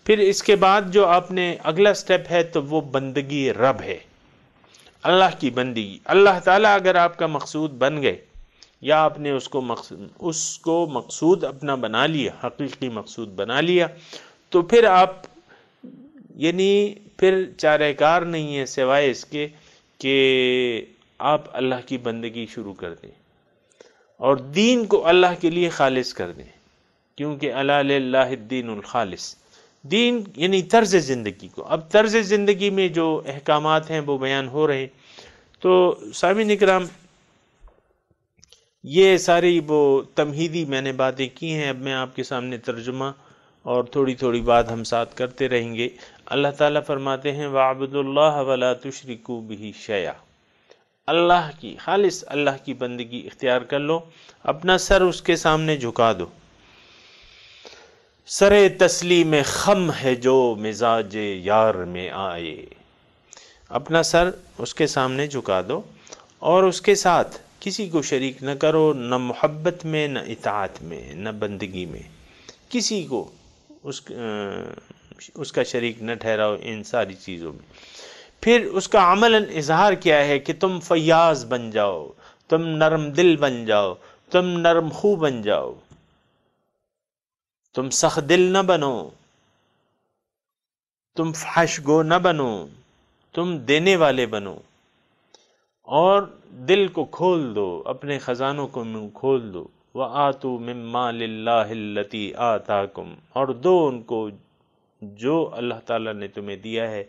پھر اس کے بعد جو آپ نے اگلا سٹیپ ہے تو وہ بندگی رب ہے، اللہ کی بندگی۔ اللہ تعالیٰ اگر آپ کا مقصود بن گئے یا آپ نے اس کو مقصود اپنا بنا لیا، حقیقی مقصود بنا لیا، تو پھر آپ یعنی پھر چارہ کار نہیں ہے سوائے اس کے کہ آپ اللہ کی بندگی شروع کر دیں اور دین کو اللہ کے لیے خالص کر دیں، کیونکہ الا للہ الدین الخالص، دین یعنی طرز زندگی کو۔ اب طرز زندگی میں جو احکامات ہیں وہ بیان ہو رہے ہیں۔ تو سامعین اکرام یہ ساری وہ تمہیدی میں نے باتیں کی ہیں، اب میں آپ کے سامنے ترجمہ اور تھوڑی تھوڑی بات ہم ساتھ کرتے رہیں گے۔ اللہ تعالیٰ فرماتے ہیں وَاعْبُدُوا اللَّهَ وَلَا تُشْرِكُوا بِهِ شَيْئًا، اللہ کی خالص اللہ کی بندگی اختیار کر لو، اپنا سر اس کے سامنے جھکا دو۔ سر تسلیم خم ہے جو مزاج یار میں آئے، اپنا سر اس کے سامنے جھکا دو اور اس کے ساتھ کسی کو شریک نہ کرو، نہ محبت میں، نہ اطاعت میں، نہ بندگی میں، کسی کو اس کا شریک نہ ٹھہراؤ ان ساری چیزوں میں۔ پھر اس کا عملاً اظہار کیا ہے کہ تم فیاض بن جاؤ، تم نرم دل بن جاؤ، تم نرم خو بن جاؤ، تم سخت دل نہ بنو، تم فحش گو نہ بنو، تم دینے والے بنو، اور دل کو کھول دو، اپنے خزانوں کو کھول دو، وَآتُوا مِمَّا لِلَّهِ الَّتِي آتَاكُمْ، اور دو ان کو جو اللہ تعالیٰ نے تمہیں دیا ہے،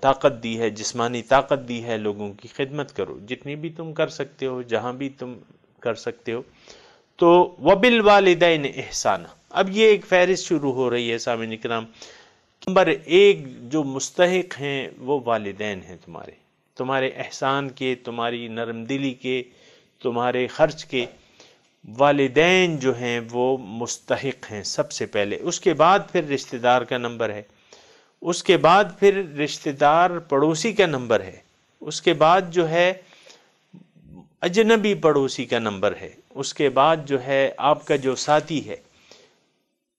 طاقت دی ہے، جسمانی طاقت دی ہے، لوگوں کی خدمت کرو جتنی بھی تم کر سکتے ہو، جہاں بھی تم کر سکتے ہو۔ تو وَبِالْوَالِدَيْنِ احسانًا، اب یہ ایک فہرست شروع ہو رہی ہے سامعین کرام۔ نمبر ایک جو مستحق ہیں وہ والدین ہیں، تمہارے احسان کے، تمہاری نرم دلی کے، تمہارے خرچ کے۔ والدین جو ہیں وہ مستحق ہیں سب سے پہلے، اس کے بعد پھر رشتہ دار کا نمبر ہے، اس کے بعد پھر رشتہ دار پڑوسی کا نمبر ہے، اس کے بعد جو ہے اجنبی پڑوسی کا نمبر ہے، اس کے بعد جو ہے آپ کا جو ساتھی ہے،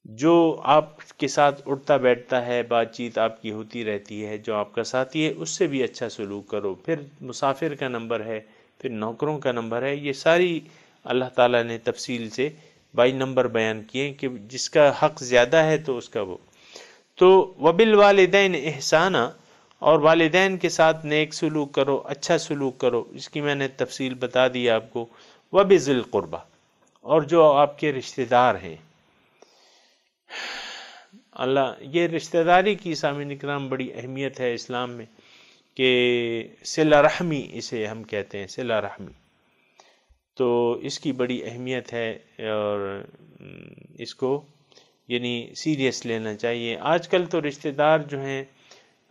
جو آپ کے ساتھ اٹھتا بیٹھتا ہے، بات چیت آپ کی ہوتی رہتی ہے، جو آپ کا ساتھی ہے اس سے بھی اچھا سلوک کرو۔ پھر مسافر کا نمبر ہے، پھر نوکروں کا نمبر ہے۔ یہ ساری اللہ تعالیٰ نے تفصیل سے بائی نمبر بیان کیے کہ جس کا حق زیادہ ہے تو اس کا وہ۔ تو وبالوالدین احسانہ، اور والدین کے ساتھ نیک سلوک کرو، اچھا سلوک کرو، اس کی میں نے تفصیل بتا دی آپ کو۔ وبذی القربہ، اور جو آپ کے رشتہ دار ہیں، اللہ، یہ رشتہ داری کی سامعین کرام بڑی اہمیت ہے اسلام میں، کہ صلہ رحمی اسے ہم کہتے ہیں، صلہ رحمی، تو اس کی بڑی اہمیت ہے، اور اس کو یعنی سیریس لینا چاہیے۔ آج کل تو رشتہ دار جو ہیں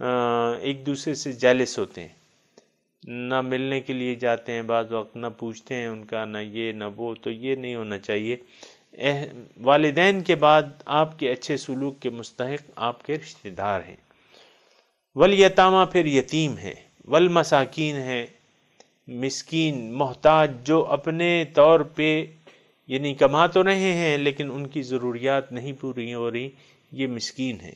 ایک دوسرے سے جیلس ہوتے ہیں، نہ ملنے کے لیے جاتے ہیں، بعض وقت نہ پوچھتے ہیں ان کا، نہ یہ نہ وہ، تو یہ نہیں ہونا چاہیے۔ والدین کے بعد آپ کے اچھے سلوک کے مستحق آپ کے رشتہ دار ہیں۔ والیتامہ، پھر یتیم ہیں، والمساکین ہیں، مسکین، محتاج، جو اپنے طور پہ یعنی کما تو رہے ہیں لیکن ان کی ضروریات نہیں پوری ہو رہی، یہ مسکین ہیں۔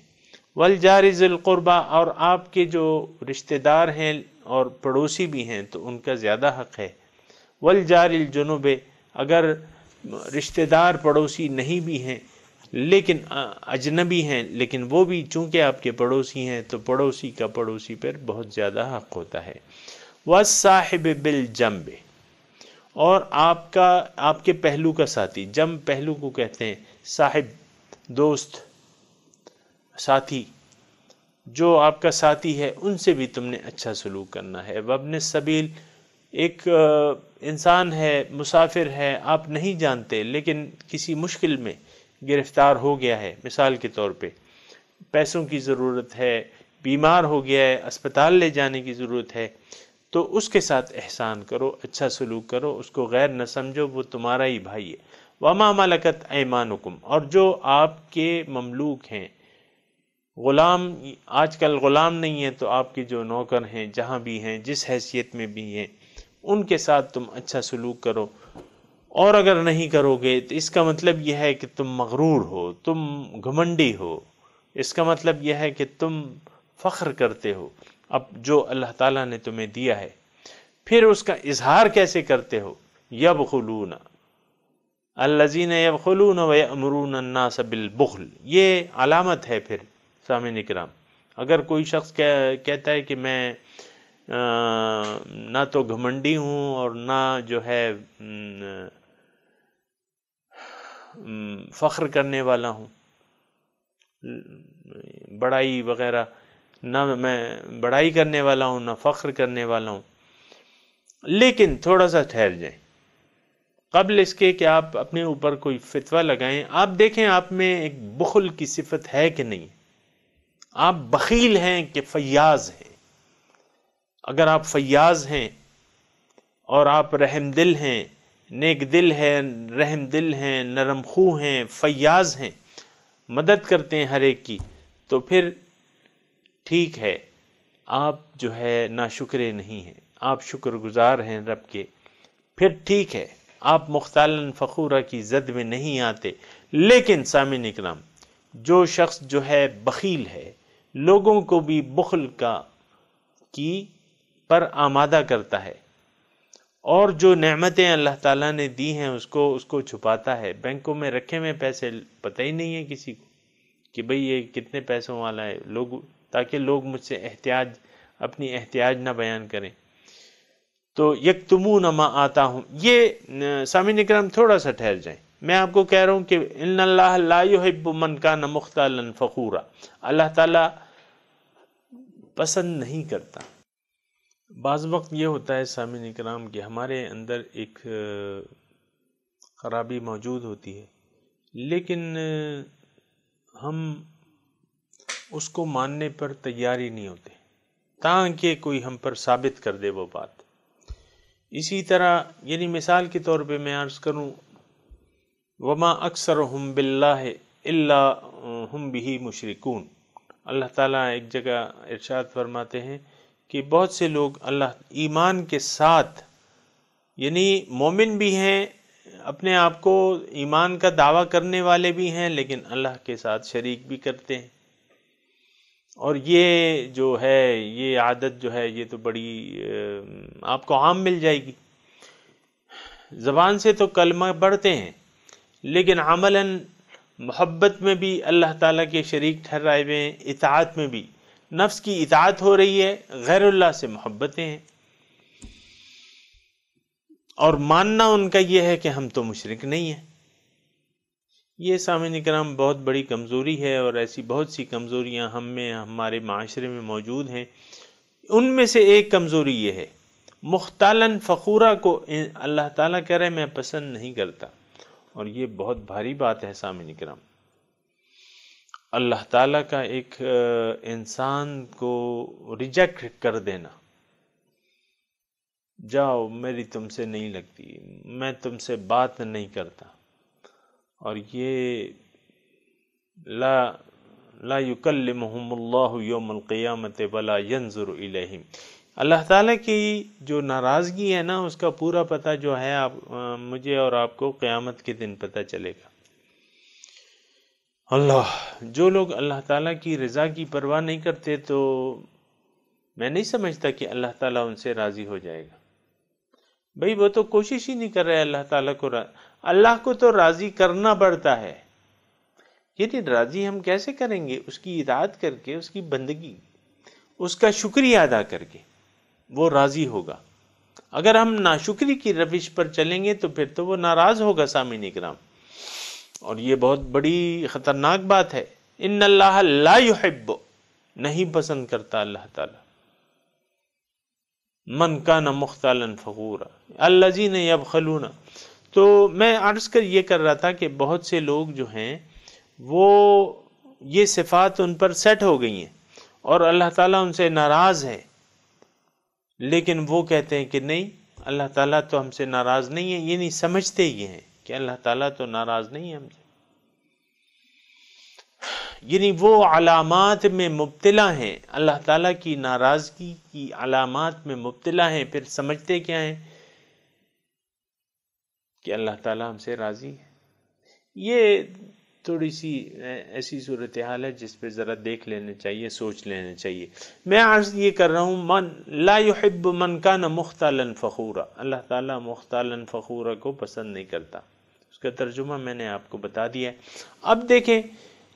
والجار ذی القربہ، اور آپ کے جو رشتہ دار ہیں اور پڑوسی بھی ہیں تو ان کا زیادہ حق ہے۔ والجار الجنب، اگر رشتہ دار پڑوسی نہیں بھی ہیں لیکن اجنبی ہیں، لیکن وہ بھی چونکہ آپ کے پڑوسی ہیں تو پڑوسی کا پڑوسی پر بہت زیادہ حق ہوتا ہے۔ والصاحب بالجنب، اور آپ کے پہلو کا ساتھی، جنب پہلو کو کہتے ہیں، صاحب دوست، ساتھی، جو آپ کا ساتھی ہے ان سے بھی تم نے اچھا سلوک کرنا ہے۔ وابن السبیل، ایک انسان ہے، مسافر ہے، آپ نہیں جانتے لیکن کسی مشکل میں گرفتار ہو گیا ہے، مثال کے طور پہ پیسوں کی ضرورت ہے، بیمار ہو گیا ہے، اسپتال لے جانے کی ضرورت ہے، تو اس کے ساتھ احسان کرو، اچھا سلوک کرو، اس کو غیر نہ سمجھو، وہ تمہارا ہی بھائی ہے۔ وما ملکت ایمانکم، اور جو آپ کے مملوک ہیں، غلام، آج کل غلام نہیں ہے تو آپ کے جو نوکر ہیں، جہاں بھی ہیں، جس حیثیت میں بھی ہیں، ان کے ساتھ تم اچھا سلوک کرو۔ اور اگر نہیں کرو گے تو اس کا مطلب یہ ہے کہ تم مغرور ہو، تم گھمنڈی ہو، اس کا مطلب یہ ہے کہ تم فخر کرتے ہو اب جو اللہ تعالیٰ نے تمہیں دیا ہے۔ پھر اس کا اظہار کیسے کرتے ہو؟ یبخلون، الذین یبخلون ویأمرون الناس بالبخل، یہ علامت ہے پھر سامعین کرام۔ اگر کوئی شخص کہتا ہے کہ میں نہ تو گھمنڈی ہوں اور نہ جو ہے فخر کرنے والا ہوں، بڑائی وغیرہ، نہ میں بڑائی کرنے والا ہوں نہ فخر کرنے والا ہوں، لیکن تھوڑا سا ٹھہر جائیں قبل اس کے کہ آپ اپنے اوپر کوئی فتویٰ لگائیں۔ آپ دیکھیں آپ میں ایک بخل کی صفت ہے کہ نہیں، آپ بخیل ہیں کہ فیاض ہیں۔ اگر آپ فیاض ہیں اور آپ رحم دل ہیں، نیک دل ہیں، رحم دل ہیں، نرم خو ہیں، فیاض ہیں، مدد کرتے ہیں ہر ایک کی، تو پھر ٹھیک ہے، آپ جو ہے ناشکرے نہیں ہیں، آپ شکر گزار ہیں رب کے، پھر ٹھیک ہے، آپ مختالاً فخورہ کی زد میں نہیں آتے۔ لیکن سامعین اکرام، جو شخص جو ہے بخیل ہے، لوگوں کو بھی بخل کی پر آمادہ کرتا ہے، اور جو نعمتیں اللہ تعالیٰ نے دی ہیں اس کو چھپاتا ہے، بینکوں میں رکھے ہوئے پیسے پتہ ہی نہیں ہے کسی کو کہ بھئی یہ کتنے پیسوں والا ہے، تاکہ لوگ مجھ سے اپنی احتیاج نہ بیان کریں۔ تو یکتمون ما آتاہم، یہ سامعین اکرام تھوڑا سا ٹھہر جائیں، میں آپ کو کہہ رہا ہوں کہ ان اللہ لا یحب من کان مختالا فخورا، اللہ تعالیٰ پسند نہیں کرتا۔ بعض وقت یہ ہوتا ہے سامعین اکرام کہ ہمارے اندر ایک خرابی موجود ہوتی ہے، لیکن ہم اس کو ماننے پر تیار ہی نہیں ہوتے تاکہ کوئی ہم پر ثابت کر دے وہ بات۔ اسی طرح یعنی مثال کے طور پہ میں عرض کروں، وما اکثرہم باللہ الا ہم بہ مشرکون، اللہ تعالیٰ ایک جگہ ارشاد فرماتے ہیں کہ بہت سے لوگ اللہ ایمان کے ساتھ یعنی مومن بھی ہیں، اپنے آپ کو ایمان کا دعویٰ کرنے والے بھی ہیں، لیکن اللہ کے ساتھ شریک بھی کرتے ہیں۔ اور یہ جو ہے یہ عادت جو ہے یہ تو بڑی آپ کو عام مل جائے گی، زبان سے تو کلمہ پڑھتے ہیں لیکن عملاً محبت میں بھی اللہ تعالیٰ کے شریک ٹھہرائے ہوئے ہیں، اطاعت میں بھی نفس کی اطاعت ہو رہی ہے، غیر اللہ سے محبتیں ہیں، اور ماننا ان کا یہ ہے کہ ہم تو مشرک نہیں ہیں۔ یہ سامعین کرام بہت بڑی کمزوری ہے، اور ایسی بہت سی کمزوریاں ہم میں ہمارے معاشرے میں موجود ہیں۔ ان میں سے ایک کمزوری یہ ہے، مختالن فخورہ کو اللہ تعالیٰ کہہ رہے میں پسند نہیں کرتا، اور یہ بہت بھاری بات ہے سامعین کرام۔ اللہ تعالیٰ کا ایک انسان کو ریجیکٹ کر دینا، جاؤ میری تم سے نہیں لگتی، میں تم سے بات نہیں کرتا، اور یہ لا یکلمہم اللہ یوم القیامت ولا ینظر الیہم، اللہ تعالیٰ کی جو ناراضگی ہے نا اس کا پورا پتہ جو ہے مجھے اور آپ کو قیامت کے دن پتہ چلے گا۔ اللہ، جو لوگ اللہ تعالیٰ کی رضا کی پرواہ نہیں کرتے تو میں نہیں سمجھتا کہ اللہ تعالیٰ ان سے راضی ہو جائے گا۔ بھئی وہ تو کوشش ہی نہیں کر رہے اللہ تعالیٰ کو اللہ کو تو راضی کرنا پڑتا ہے، یعنی راضی ہم کیسے کریں گے؟ اس کی اطاعت کر کے، اس کی بندگی، اس کا شکریہ ادا کر کے وہ راضی ہوگا۔ اگر ہم ناشکری کی روش پر چلیں گے تو پھر تو وہ ناراض ہوگا سامعین کرام، اور یہ بہت بڑی خطرناک بات ہے۔ ان اللہ لا یحب، نہیں پسند کرتا اللہ تعالیٰ، من کان مختالا فخورا الذین یبخلون۔ تو میں عرض یہ کر رہا تھا کہ بہت سے لوگ جو ہیں وہ یہ صفات ان پر سیٹ ہو گئی ہیں اور اللہ تعالیٰ ان سے ناراض ہے، لیکن وہ کہتے ہیں کہ نہیں، اللہ تعالیٰ تو ہم سے ناراض نہیں ہے، یہ نہیں سمجھتے یہ ہیں کہ اللہ تعالیٰ تو ناراض نہیں ہے ہم سے، یعنی وہ علامات میں مبتلا ہیں، اللہ تعالیٰ کی ناراضگی کی علامات میں مبتلا ہیں، پھر سمجھتے کیا ہیں کہ اللہ تعالیٰ ہم سے راضی ہے۔ یہ تھوڑی سی ایسی صورتحال ہے جس پہ ذرا دیکھ لینے چاہیے، سوچ لینے چاہیے۔ میں عرض یہ کر رہا ہوں، من لا یحب من کان مختالا فخورا، اللہ تعالیٰ مختالا فخورا کو پسند نہیں کرتا۔ اس کا ترجمہ میں نے آپ کو بتا دیا ہے۔ اب دیکھیں،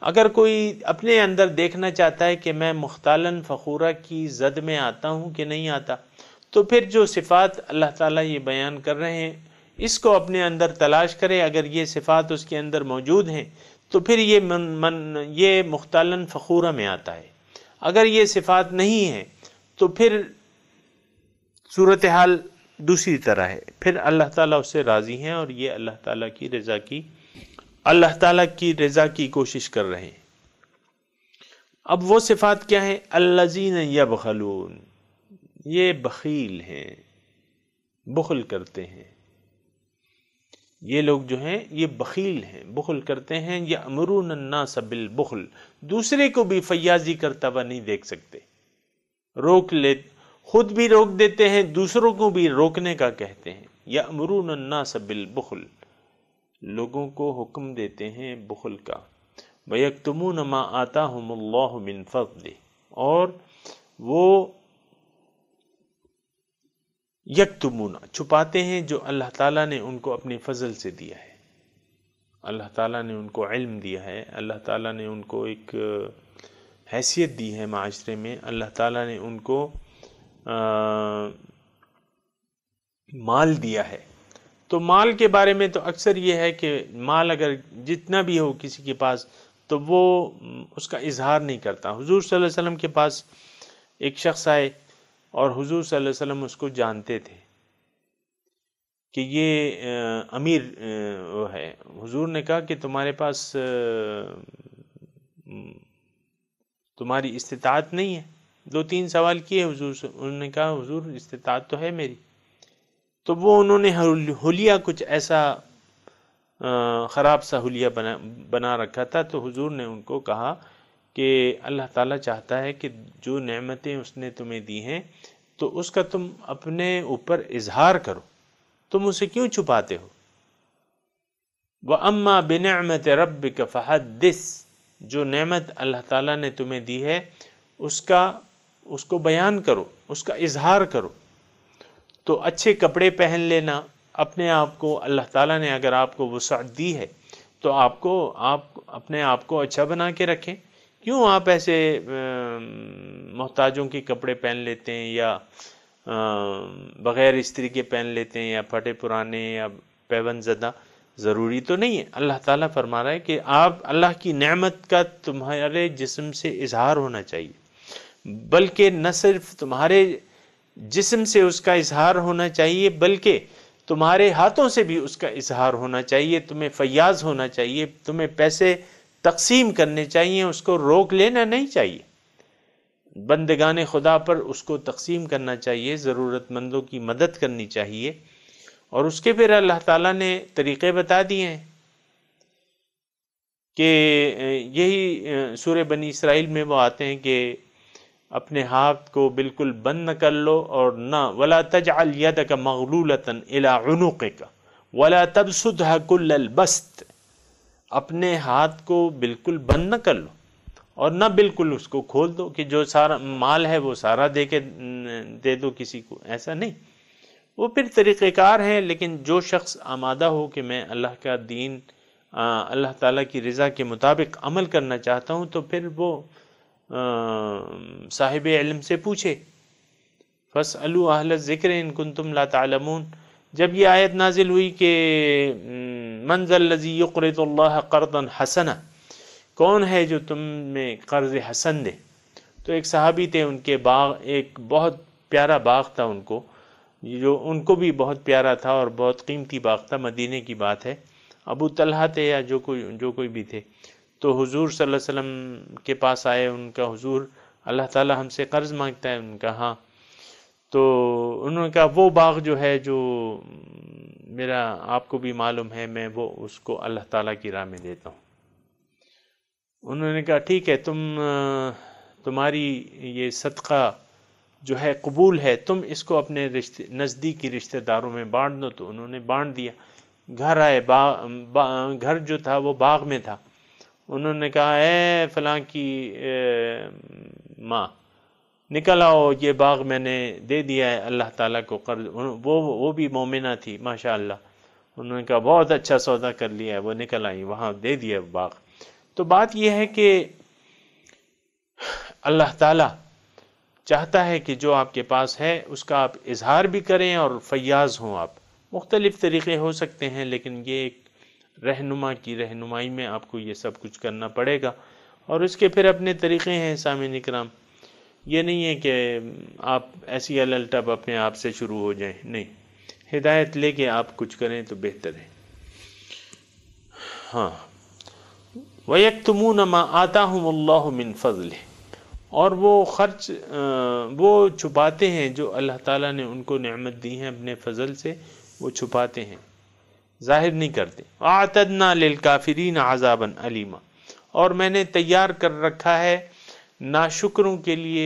اگر کوئی اپنے اندر دیکھنا چاہتا ہے کہ میں مختالا فخورا کی زد میں آتا ہوں کہ نہیں آتا، تو پھر جو صفات اللہ تعالیٰ یہ بیان کر رہے ہیں اس کو اپنے اندر تلاش کرے، اگر یہ صفات اس کے اندر موجود ہیں تو پھر یہ مختالا فخورا میں آتا ہے۔ اگر یہ صفات نہیں ہیں تو پھر صورتحال دوسری طرح ہے، پھر اللہ تعالیٰ اس سے راضی ہیں، اور یہ اللہ تعالیٰ کی رضا کی کوشش کر رہے ہیں۔ اب وہ صفات کیا ہیں؟ الذین یبخلون، یہ بخیل ہیں، بخل کرتے ہیں، یہ لوگ جو ہیں یہ بخیل ہیں، بخل کرتے ہیں۔ یأمرون الناس بالبخل، دوسرے کو بھی فیاضی کرتا ہوا نہیں دیکھ سکتے، خود بھی روک دیتے ہیں، دوسروں کو بھی روکنے کا کہتے ہیں۔ یأمرون الناس بالبخل، لوگوں کو حکم دیتے ہیں بخل کا۔ وَيَكْتُمُونَ مَا آتَاهُمُ اللَّهُ مِنْ فَضْلِهِ، اور وہ یکتمون، چھپاتے ہیں جو اللہ تعالیٰ نے ان کو اپنے فضل سے دیا ہے۔ اللہ تعالیٰ نے ان کو علم دیا ہے، اللہ تعالیٰ نے ان کو ایک حیثیت دی ہے معاشرے میں، اللہ تعالیٰ نے ان کو مال دیا ہے. تو مال کے بارے میں تو اکثر یہ ہے کہ مال اگر جتنا بھی ہو کسی کے پاس تو وہ اس کا اظہار نہیں کرتا. حضور صلی اللہ علیہ وسلم کے پاس ایک شخص آئے اور حضور صلی اللہ علیہ وسلم اس کو جانتے تھے کہ یہ امیر وہ ہے. حضور نے کہا کہ تمہارے پاس تمہاری استطاعت نہیں ہے. 2-3 سوال کیے حضور سے. انہوں نے کہا حضور استطاعت تو ہے میری. تو وہ انہوں نے حلیہ کچھ ایسا خراب سا حلیہ بنا رکھا تھا. تو حضور نے ان کو کہا کہ اللہ تعالیٰ چاہتا ہے کہ جو نعمتیں اس نے تمہیں دی ہیں تو اس کا تم اپنے اوپر اظہار کرو، تم اسے کیوں چھپاتے ہو؟ وَأَمَّا بِنِعْمَةِ رَبِّكَ فَحَدِّثْ، جو نعمت اللہ تعالیٰ نے تمہیں دی ہے اس کو بیان کرو، اس کا اظہار کرو. تو اچھے کپڑے پہن لینا، اپنے آپ کو اللہ تعالیٰ نے اگر آپ کو وسعت دی ہے تو آپ اپنے آپ کو اچھا بنا کے رکھیں. کیوں آپ ایسے محتاجوں کے کپڑے پہن لیتے ہیں یا بغیر استری کے پہن لیتے ہیں یا پھٹے پرانے یا پیون زدہ؟ ضروری تو نہیں ہے. اللہ تعالیٰ فرما رہا ہے کہ آپ اللہ کی نعمت کا تمہارے جسم سے اظہار ہونا چاہیے، بلکہ نہ صرف تمہارے جسم سے اس کا اظہار ہونا چاہیے بلکہ تمہارے ہاتھوں سے بھی اس کا اظہار ہونا چاہیے. تمہیں فیاض ہونا چاہیے، تمہیں پیسے تقسیم کرنے چاہیے، اس کو روک لینا نہیں چاہیے. بندگان خدا پر اس کو تقسیم کرنا چاہیے، ضرورت مندوں کی مدد کرنی چاہیے. اور اس کے پھر اللہ تعالیٰ نے طریقے بتا دیے ہیں کہ یہی سورہ بنی اسرائیل میں وہ آتے ہیں کہ اپنے ہاتھ کو بالکل بند نہ کر لو اور نہ ولا تجعل یدک مغلولۃ الی عنقک ولا تبسطها کل البسط، اپنے ہاتھ کو بالکل بند نہ کر لو اور نہ بالکل اس کو کھول دو کہ جو سارا مال ہے وہ سارا دے دو کسی کو. ایسا نہیں. وہ پھر طریقہ کار ہیں، لیکن جو شخص آمادہ ہو کہ میں اللہ کا دین اللہ تعالیٰ کی رضا کے مطابق عمل کرنا چاہتا ہوں تو پھر وہ صاحب علم سے پوچھے. فَاسْأَلُوا أَهْلَ الذِّكْرِ إِن كُنتُمْ لَا تَعْلَمُونَ. جب یہ آیت نازل ہوئی کہ مَنْ ذَا الَّذِي يُقْرِضُ اللَّهَ قَرْضًا حَسَنًا، کون ہے جو تم میں قرض حسن دے؟ تو ایک صحابی تھے، ان کے باغ ایک بہت پیارا باغ تھا، ان کو بھی بہت پیارا تھا اور بہت قیمتی باغ تھا. مدینے کی بات ہے. ابو طلحہ تھے یا جو کوئی بھی تھے، تو حضور صلی اللہ علیہ وسلم کے پاس آئے. ان کا حضور اللہ تعالی ہم سے قرض مانگتا ہے. ان کا ہاں. تو انہوں نے کہا وہ باغ جو ہے جو میرا آپ کو بھی معلوم ہے، میں وہ اس کو اللہ تعالیٰ کی راہ میں دیتا ہوں. انہوں نے کہا ٹھیک ہے، تمہاری یہ صدقہ جو ہے قبول ہے، تم اس کو اپنے نزدیکی رشتہ داروں میں بانٹ دو. تو انہوں نے بانٹ دیا. گھر آئے، گھر جو تھا وہ باغ میں تھا. انہوں نے کہا اے فلاں کی ماں نکل آؤ، یہ باغ میں نے دے دیا ہے اللہ تعالیٰ کو قرض. وہ بھی مومنہ تھی ماشاء اللہ. انہوں نے کہا بہت اچھا سودا کر لیا ہے. وہ نکل آئی، وہاں دے دیا باغ. تو بات یہ ہے کہ اللہ تعالیٰ چاہتا ہے کہ جو آپ کے پاس ہے اس کا آپ اظہار بھی کریں اور فیاض ہوں. آپ مختلف طریقے ہو سکتے ہیں، لیکن یہ ایک رہنما کی رہنمائی میں آپ کو یہ سب کچھ کرنا پڑے گا. اور اس کے پھر اپنے طریقے ہیں سامعین اکرام. یہ نہیں ہے کہ آپ ایسی الٹب اپنے آپ سے شروع ہو جائیں، نہیں. ہدایت لے کے آپ کچھ کریں تو بہتر ہے. ہاں. وَيَكْتُمُونَ مَا آتَاهُمُ اللَّهُ مِنْ فَضْلِهِ، اور وہ چھپاتے ہیں جو اللہ تعالیٰ نے ان کو نعمت دی ہیں اپنے فضل سے، وہ چھپاتے ہیں، ظاہر نہیں کرتے. وَأَعْتَدْنَا لِلْكَافِرِينَ عَذَابًا أَلِيمًا، اور میں نے تیار کر رکھا ہے ناشکروں کے لیے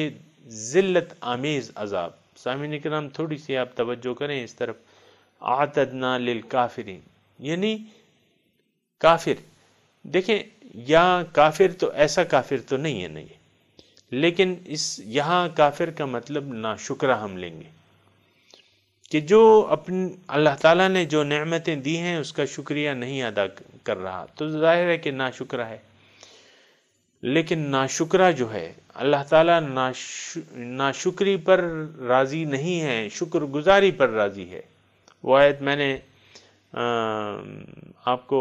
ذلت آمیز عذاب. سامعین کرام تھوڑی سی آپ توجہ کریں اس طرف. اعتدنا للکافرین یعنی کافر. دیکھیں یا کافر تو ایسا کافر تو نہیں ہے، نہیں، لیکن یہاں کافر کا مطلب ناشکرہ ہم لیں گے کہ جو اللہ تعالیٰ نے جو نعمتیں دی ہیں اس کا شکریہ نہیں ادا کر رہا، تو ظاہر ہے کہ ناشکرہ ہے. لیکن ناشکرہ جو ہے اللہ تعالیٰ ناشکری پر راضی نہیں ہے، شکر گزاری پر راضی ہے. وہ آیت میں نے آپ کو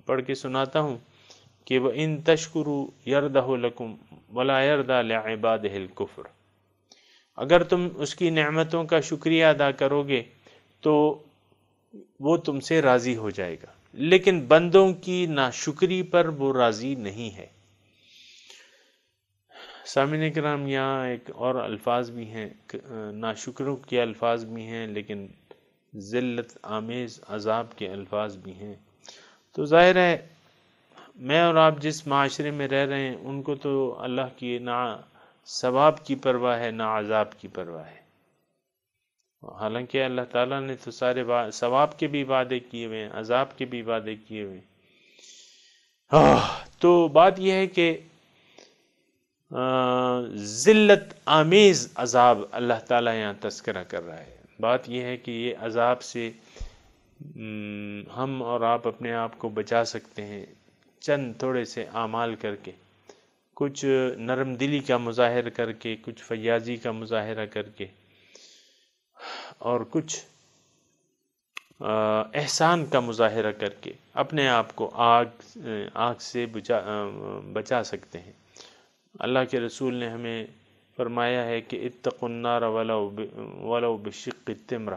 پڑھ کے سناتا ہوں کہ وَإِن تَشْكُرُوا يَرْضَهُ لَكُمْ وَلَا يَرْضَى لِعِبَادِهِ الْكُفْرَ، اگر تم اس کی نعمتوں کا شکریہ ادا کرو گے تو وہ تم سے راضی ہو جائے گا، لیکن بندوں کی ناشکری پر وہ راضی نہیں ہے۔ سامعین کرام، یہاں ایک اور الفاظ بھی ہیں، ناشکروں کے الفاظ بھی ہیں، لیکن ذلت آمیز عذاب کے الفاظ بھی ہیں۔ تو ظاہر ہے میں اور آپ جس معاشرے میں رہ رہے ہیں ان کو تو اللہ کی نہ ثواب کی پرواہ ہے نہ عذاب کی پرواہ ہے، حالانکہ اللہ تعالیٰ نے تو سارے ثواب کے بھی وعدے کیے ہوئے ہیں، عذاب کے بھی وعدے کیے ہوئے ہیں۔ تو بات یہ ہے کہ ذلت آمیز عذاب اللہ تعالیٰ یہاں تذکرہ کر رہا ہے۔ بات یہ ہے کہ یہ عذاب سے ہم اور آپ اپنے آپ کو بچا سکتے ہیں چند تھوڑے سے اعمال کر کے، کچھ نرم دلی کا مظاہر کر کے، کچھ فیاضی کا مظاہرہ کر کے، اور کچھ احسان کا مظاہرہ کر کے اپنے آپ کو آگ سے بچا سکتے ہیں۔ اللہ کے رسول نے ہمیں فرمایا ہے کہ اتقوا النار ولو بشق التمرہ،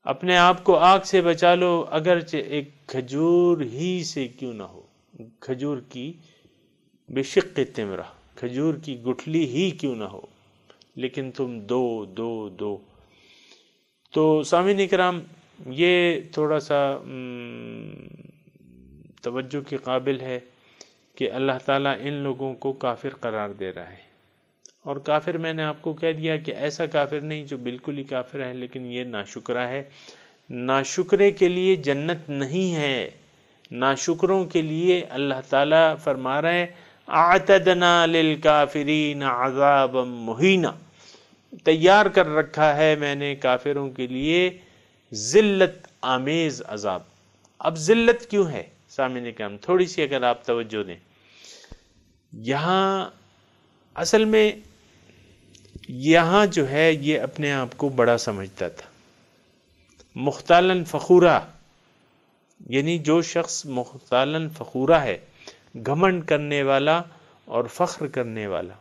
اپنے آپ کو آگ سے بچا لو اگرچہ ایک کھجور ہی سے کیوں نہ ہو، کھجور کی بشق التمرہ، کھجور کی گٹھلی ہی کیوں نہ ہو، لیکن تم دو۔ تو سامعین کرام، یہ تھوڑا سا توجہ کے قابل ہے کہ اللہ تعالیٰ ان لوگوں کو کافر قرار دے رہا ہے، اور کافر میں نے آپ کو کہہ دیا کہ ایسا کافر نہیں جو بالکل ہی کافر ہے، لیکن یہ ناشکرا ہے۔ ناشکرے کے لیے جنت نہیں ہے، ناشکروں کے لیے اللہ تعالیٰ فرما رہے ہیں اعتدنا للکافرین عذابا مہینا، تیار کر رکھا ہے میں نے کافروں کے لیے ذلت آمیز عذاب۔ اب ذلت کیوں ہے سامعین کرام؟ تھوڑی سی اگر آپ توجہ دیں، یہاں اصل میں یہاں جو ہے یہ اپنے آپ کو بڑا سمجھتا تھا، مختالاً فخورا، یعنی جو شخص مختالاً فخورا ہے، گھمنڈ کرنے والا اور فخر کرنے والا،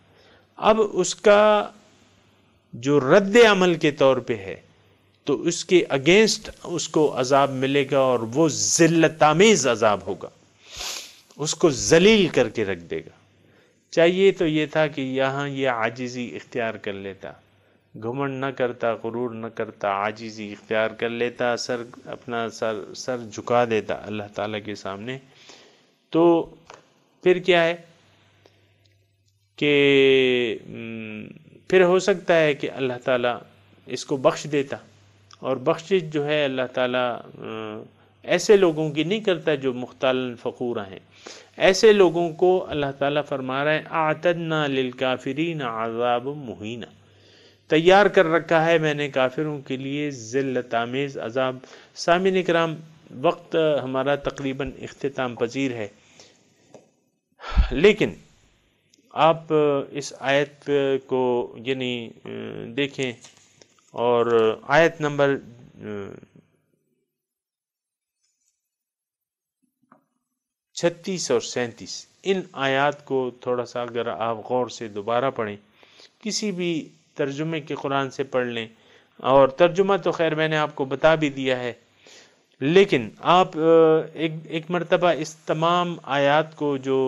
اب اس کا جو رد عمل کے طور پہ ہے تو اس کے اگینسٹ اس کو عذاب ملے گا، اور وہ ذلت آمیز عذاب ہوگا، اس کو ذلیل کر کے رکھ دے گا۔ چاہیے تو یہ تھا کہ یہاں یہ عاجزی اختیار کر لیتا، گھمنڈ نہ کرتا، غرور نہ کرتا، عاجزی اختیار کر لیتا، اپنا سر جھکا دیتا اللہ تعالیٰ کے سامنے، تو پھر کیا ہے کہ پھر ہو سکتا ہے کہ اللہ تعالیٰ اس کو بخش دیتا، اور بخشش جو ہے اللہ تعالیٰ ایسے لوگوں کی نہیں کرتا جو مختالاً فخورہ ہیں، ایسے لوگوں کو اللہ تعالیٰ فرما رہا ہے اعتدنا للکافرین عذاب مہینا، تیار کر رکھا ہے میں نے کافروں کے لیے ذلت آمیز عذاب۔ سامعین کرام، وقت ہمارا تقریباً اختتام پذیر ہے، لیکن آپ اس آیت کو یعنی دیکھیں، اور آیت نمبر 36 اور 37 ان آیات کو تھوڑا سا اگر آپ غور سے دوبارہ پڑھیں، کسی بھی ترجمے کے قرآن سے پڑھ لیں، اور ترجمہ تو خیر میں نے آپ کو بتا بھی دیا ہے، لیکن آپ ایک مرتبہ اس تمام آیات کو جو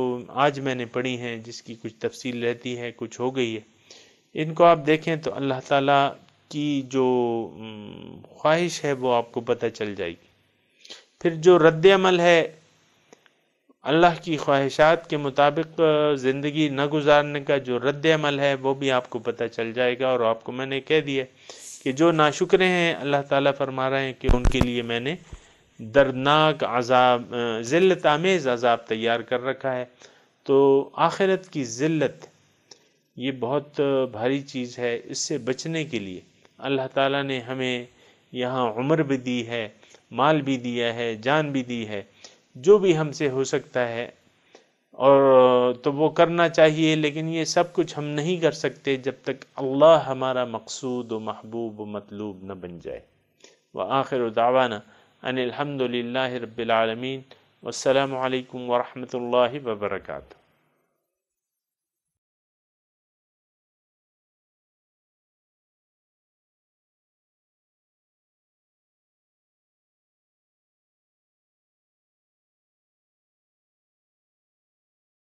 آج میں نے پڑھی ہیں، جس کی کچھ تفصیل رہتی ہے، کچھ ہو گئی ہے، ان کو آپ دیکھیں تو اللہ تعالیٰ کی جو خواہش ہے وہ آپ کو پتہ چل جائے گی۔ پھر جو رد عمل ہے اللہ کی خواہشات کے مطابق زندگی نہ گزارنے کا جو رد عمل ہے وہ بھی آپ کو پتہ چل جائے گا، اور آپ کو میں نے کہہ دیا کہ جو ناشکرے ہیں اللہ تعالیٰ فرما رہے ہیں کہ ان کے لیے میں نے دردناک عذاب، ذلت آمیز عذاب تیار کر رکھا ہے۔ تو آخرت کی ذلت یہ بہت بھاری چیز ہے، اس سے بچنے کے لیے اللہ تعالیٰ نے ہمیں یہاں عمر بھی دی ہے، مال بھی دیا ہے، جان بھی دی ہے، جو بھی ہم سے ہو سکتا ہے اور تو وہ کرنا چاہیے، لیکن یہ سب کچھ ہم نہیں کر سکتے جب تک اللہ ہمارا مقصود و محبوب و مطلوب نہ بن جائے۔ وآخر دعوانا ان الحمد للہ رب العالمین، والسلام علیکم ورحمۃ اللہ وبرکاتہ۔